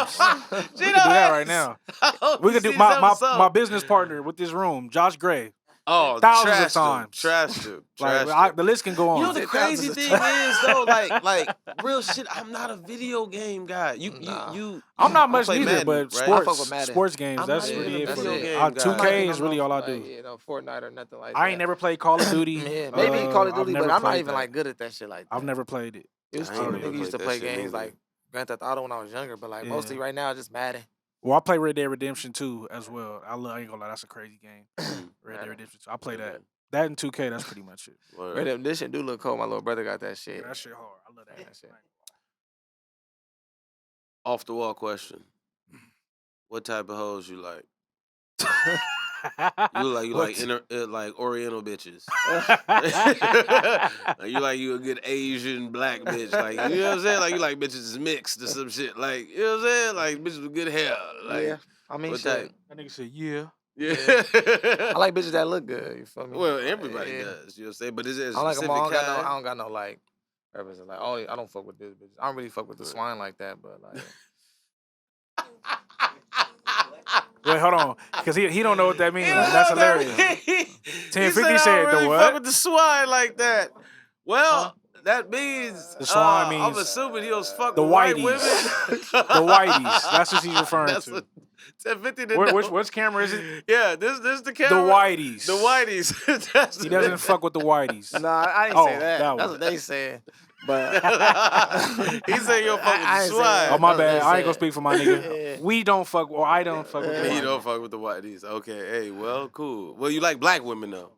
times. Gino We can do that right Hayes! now. Oh, We you could do see my this episode? my business partner with this room, Josh Gray. Oh, thousands of trashed him, times. trashed him, Like trashed him. the list can go on. You know the crazy thing is though, like real shit. I'm not a video game guy. I'm not you much play neither, Madden, but right? I fuck sports, with Madden. sports games. I'm That's not really even it a for video me. game guy. 2K is really all I do. Fortnite or nothing like that. I ain't never played Call of Duty. Yeah, maybe Call of I've Duty, never but I'm not played even that. like good at that shit like that. I've never played it. Used I to, ain't never nigga used to played play that shit games neither. like Grand Theft Auto when I was younger, but like Yeah. mostly right now just Madden. Well, I play Red Dead Redemption 2 as well. I ain't gonna lie, that's a crazy game. Red Dead Madden. Redemption 2. I play Yeah. that. That and 2K, that's pretty much it. Word. Red Dead Redemption do look cool. My little brother got that Yeah, shit. that shit hard. I love that. Yeah, shit. Off the wall question. What type of hoes you like? You like Oriental bitches. Like you a good Asian black bitch. Like, you know what I'm saying? Like you like bitches mixed or some shit. Like, you know what I'm saying? Like bitches with good hair. Like, Yeah, I mean what shit. type? That nigga said, yeah. Yeah. I like bitches that look good. You feel me? Well, everybody Yeah. does. You know what I'm saying? But is there a I like them specific all. kind? I don't got no like. Purpose. Like, oh, I don't fuck with this bitch. I don't really fuck with the swine like that, but like. Wait, hold on. Because he don't know what that means. That's hilarious. 1050 said, I don't really the what? fuck with the swine like that. Well, that means The swine I'm means assuming he was fuck the with white whiteys. women. The whiteys. That's what he's referring That's to. what 1050 didn't know. Which camera is it? Yeah, this the The camera. whiteys. The whiteys. That's He doesn't fuck with the whiteys. Nah, I ain't Oh, say that. that That's one. what they said. But He said you don't fuck with I the ain't say swine. that. Oh, my That's what bad. they I ain't gonna said. speak for my nigga. Yeah. We don't fuck, or I don't fuck with the He whiteys. don't fuck with the whiteys. Okay, hey, well, cool. Well, you like black women though.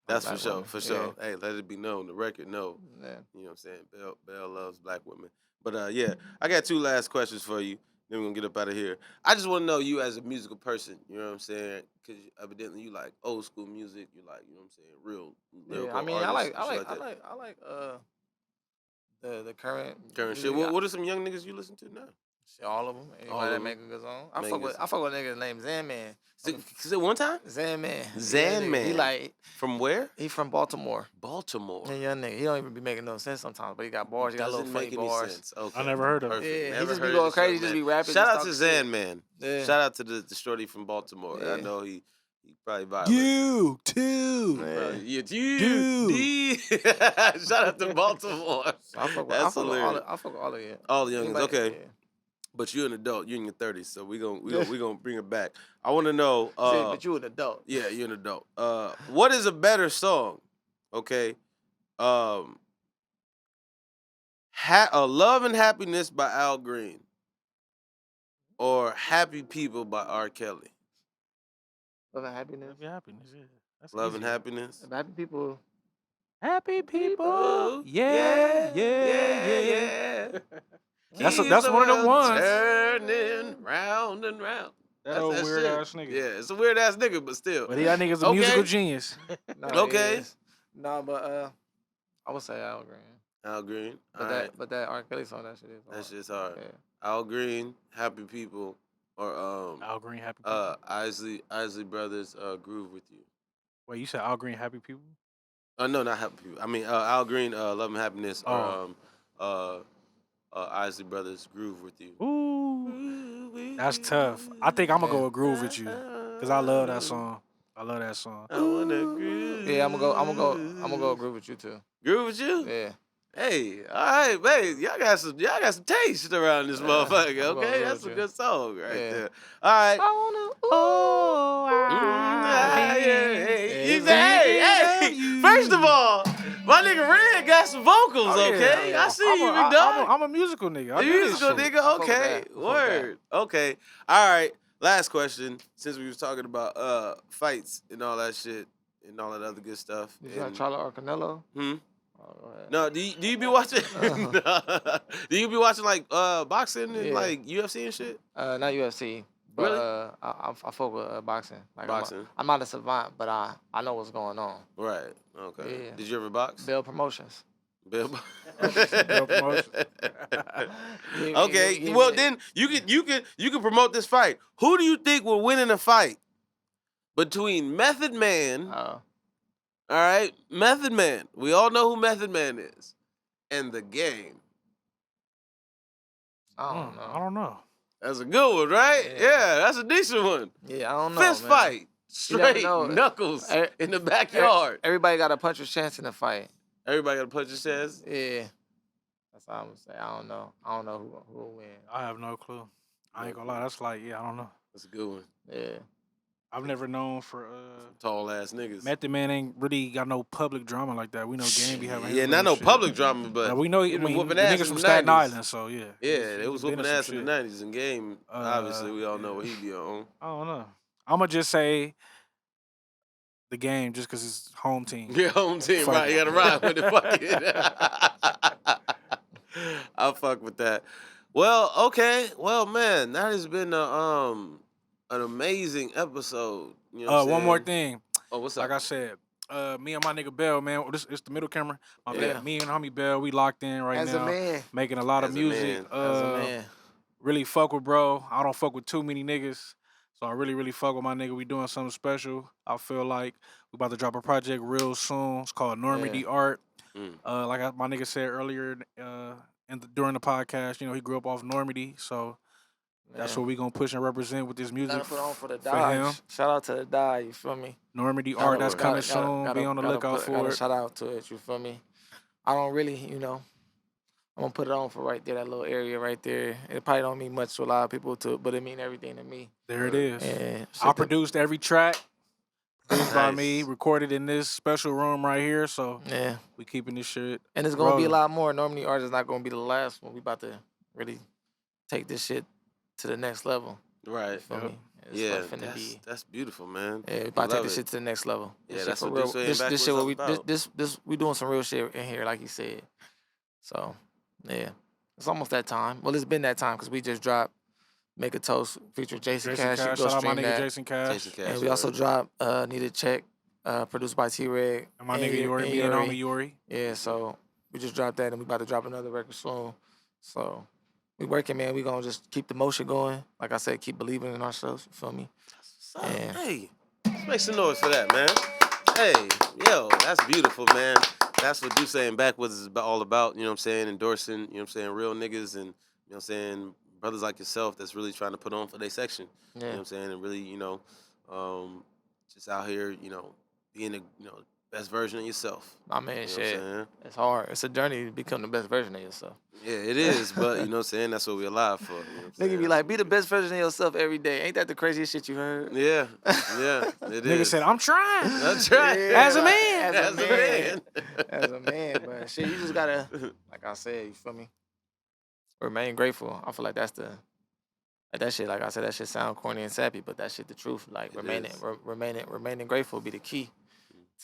That's Black for sure, women, for sure. Hey, let it be known, the record know. yeah. You know what I'm saying? Belle loves black women. But yeah, I got two last questions for you. Then we're gonna get up out of here. I just want to know you as a musical person. You know what I'm saying? Because evidently you like old school music. You like, you know what I'm saying, real lyrical Yeah, I mean, artists I and shit like the current current shit. What are some young niggas you listen to now? shit, all of them. All Anybody that of make a good song. Make good I fuck with a nigga named Zan Man. Is it one time? Zan Man. Zan He Man. like From where? he from Baltimore. Baltimore. Yeah, young nigga. He don't even be making no sense sometimes, but he got bars. He got Doesn't little make funny any bars. sense. Okay. I never heard of it. Perfect. Yeah, Never he just be heard going this crazy, young just man. be rapping. Shout just out to talking Zan shit. Man. Yeah. Shout out to the shorty from Baltimore. Yeah. I know he probably violent. You too. Probably- yeah, Dude. D. Shout out to Baltimore. So I fuck with, That's hilarious. I fuck with all of you. All the youngins, Anybody- okay. yeah. But you're an adult. You're in your 30s, so we gonna bring it back. I want to know. But you an adult. Yeah, you're an adult. What is a better song? Okay. Love and Happiness by Al Green. Or Happy People by R. Kelly. Love and happiness. Love and happiness, yeah. That's Love easy. and Happiness. Happy people. Happy people. Yeah, Yeah. yeah. That's Keep one of the them ones. Turning round and round. That old weird ass nigga. Yeah, it's a weird ass nigga, but still. But that nigga's a musical genius. No, Okay. No, but I would say Al Green. Al Green. But that R. Kelly song, that shit is hard. That shit's hard. Yeah. Al Green, Happy People, or Al Green, Happy People. Isley Brothers, Groove with You. Wait, you said Al Green, Happy People? No, not Happy People. I mean Al Green, Love and Happiness, or Isley Brothers, Groove with You. Ooh, that's tough. I think I'm gonna go with Groove with You, cause I love that song. I love that song. I wanna groove. Yeah, I'm gonna go Groove with You too. Groove with You. Yeah. Hey, all right, babe. Y'all got some taste around this motherfucker. I'm Okay, going that's a with good song right Yeah. there. All right. Hey. First of all, my nigga Red got some vocals. Oh, yeah, Okay, yeah. I see you, big dog. I'm a musical nigga. I You do musical this shit. nigga. Okay, that. word. Okay, all right. Last question. Since we was talking about fights and all that shit and all that other good stuff. Did you have Charlotte or Canelo? Hmm. Oh, go ahead. No, do you be watching? Do you be watching like boxing and Yeah. like UFC and shit? Not UFC. But Really? I fuck with boxing. Like Boxing. I'm not a savant, but I know what's going on. Right. Okay. Yeah. Did you ever box? Bale Promotions. Bill. Bale Promotions. Okay. Well, then you can promote this fight. Who do you think will win in a fight between Method Man? All right, Method Man. We all know who Method Man is, and The Game. I don't know. I don't know. That's a good one, right? Yeah. Yeah, that's a decent one. Yeah, I don't know. Fist man. fight, You never straight know. knuckles Eh, in the backyard. Everybody got a puncher's chance in the fight. Everybody got to punch his chest. Yeah. That's all I'm gonna say. I don't know. I don't know who will win. I have no clue. I ain't gonna lie. That's like, I don't know. That's a good one. Yeah. I've never known for Tall ass niggas. Method Man ain't really got no public drama like that. We know Game be having his Yeah, not little no shit. public drama, but we know. I he been mean, whooping the ass niggas in from the Staten 90s. Island, so yeah. Yeah, they was been whooping in some ass in shit. the 90s in Game. Obviously, we all know what he be on. I don't know. I'm gonna just say The Game, just because it's home team. Your home team, Fuck right? it. You gotta ride with it. Fuck it. I'll fuck with that. Well, okay. Well, man, that has been an amazing episode. You know what I'm One more saying? thing. Oh, what's up? Like I said, me and my nigga Bell, man. It's the middle camera. My Yeah. bad. Me and homie Bell, we locked in right As now. a man. Making a lot of As a music. man. As a man. Really fuck with bro. I don't fuck with too many niggas. So I really, really fuck with my nigga. We doing something special. I feel like we about to drop a project real soon. It's called Normandy Art. Like my nigga said earlier during the podcast, he grew up off Normandy. So that's what we gonna push and represent with this music. Gotta put on for the him. Dodge. Shout out to the Dodge, you feel me? Normandy Art, that's coming Gotta- soon. gotta- Be on the gotta lookout put- for gotta it. Shout out to it, you feel me? I don't really, I'm gonna put it on for right there, that little area right there. It probably don't mean much to a lot of people, but it mean everything to me. There it is. And I produced every track. Produced by me, Nice. recorded in this special room right here. So Yeah. we keeping this shit. And it's gonna be a rolling. lot more. Normally, art is not gonna be the last one. We about to really take this shit to the next level. Right. You feel me? It's Yeah, like finna be. that's beautiful, man. Yeah, we about to Love take this it. shit to the next level. Yeah, This shit that's for what real. Dussé and This Backwoods shit what all we about. this we doing some real shit in here, like you said. So yeah, it's almost that time. Well, it's been that time because we just dropped "Make a Toast" featuring Jason Cash. You Cash. go Shout out my stream nigga that. Jason Cash. Jason Cash, And we also dropped "Need a Check," produced by T-Reg. And my nigga Yori, me and homie Yori. Yeah, so we just dropped that, and we about to drop another record soon. So we working, man. We gonna just keep the motion going. Like I said, keep believing in ourselves. You feel me? So, Yeah. hey, let's make some noise for that, man. Hey, yo, that's beautiful, man. That's what Dussé and Backwoods is all about, you know what I'm saying? Endorsing, you know what I'm saying, real niggas and, you know what I'm saying, brothers like yourself that's really trying to put on for their section. You know Yeah. what I'm saying? And really, just out here, being the, best version of yourself. I mean, You know what I'm shit. saying? It's hard. It's a journey to become the best version of yourself. Yeah, it is, but you know what I'm saying? That's what we're alive for. You know what I'm Nigga saying? be like, be the best version of yourself every day. Ain't that the craziest shit you heard? Yeah, it Nigga is. said, I'm trying. That's right. Yeah, As a like, man. As a man. As a man, but shit, you just gotta, like I said, you feel me? Remain grateful. I feel like that's that shit, like I said, that shit sound corny and sappy, but that shit the truth. Like It remaining grateful be the key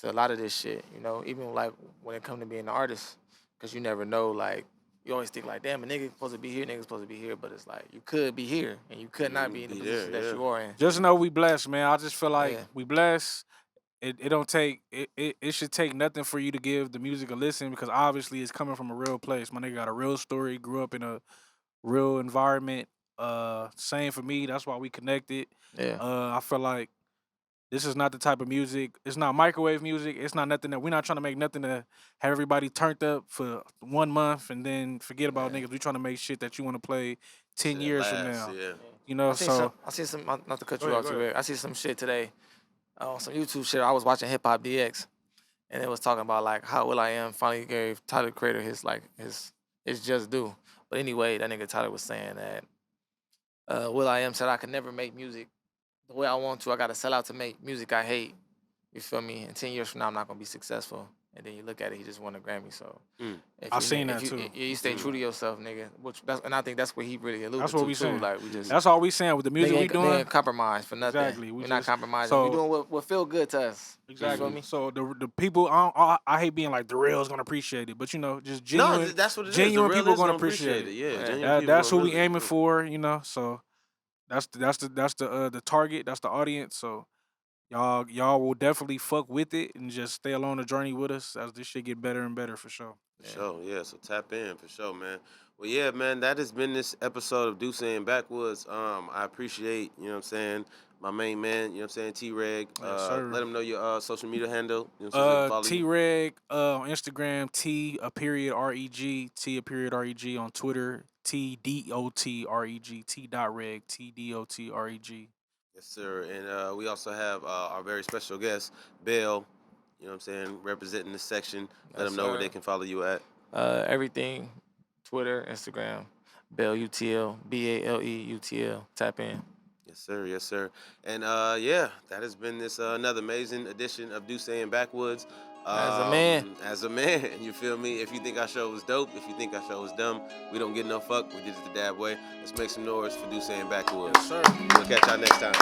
to a lot of this shit, even like when it come to being an artist, because you never know like you always think like, damn, a nigga supposed to be here, nigga supposed to be here, but it's like you could be here and you could not be in the position that you are in. Just know we blessed, man. I just feel like Yeah. we blessed. It don't take it should take nothing for you to give the music a listen because obviously it's coming from a real place. My nigga got a real story, grew up in a real environment. Same for me. That's why we connected. Yeah. I feel like this is not the type of music. It's not microwave music. It's not nothing that we're not trying to make nothing to have everybody turned up for 1 month and then forget about niggas. We trying to make shit that you want to play 10 years from now. Yeah. You know, I see some not to cut you off too bad. I see some shit today on some YouTube shit. I was watching Hip Hop DX and it was talking about like how will.i.am finally gave Tyler the Creator his just due. But anyway, that nigga Tyler was saying that will.i.am said I could never make music the way I want to. I gotta sell out to make music I hate. You feel me? And 10 years from now, I'm not gonna be successful. And then you look at it, he just won a Grammy. So I seen that too. You stay true to yourself, nigga. And I think that's what he really alluded That's to what we too. saying. Like we just that's all we saying with the music we doing. We ain't compromise for nothing. Exactly. We're not compromising. So, we doing what feel good to us. Exactly. You feel me? So the people, I hate being like the real's gonna appreciate it, but you know, just genuine. No, that's what it is. Genuine The real people is gonna appreciate it. Yeah, genuine that's people who we really- aiming for. You know, so that's the target. That's the audience. So y'all will definitely fuck with it and just stay along the journey with us as this shit get better and better for sure. For sure, yeah. So tap in for sure, man. Well, yeah, man. That has been this episode of Dussé and Backwoods. I appreciate, you know what I'm saying, my main man, you know what I'm saying, T-Reg. Yes, sir. Let him know your social media handle. You know what I'm saying, follow you. T-Reg on Instagram, T_REG, T_REG on Twitter, TDOTREG, T.Reg, TDOTREG. Yes, sir. And we also have our very special guest, Bale, you know what I'm saying, representing this section. Let them know where they can follow you at. Everything, Twitter, Instagram, Bale UTL, BALE UTL. Tap in. Yes, sir. Yes, sir. And yeah, that has been this another amazing edition of Dussé and Backwoods. As a man, you feel me? If you think our show was dope, if you think our show was dumb, we don't get no fuck. We did it the dab way. Let's make some noise for Dussé and Backwoods. Yes, sir. We'll catch y'all next time.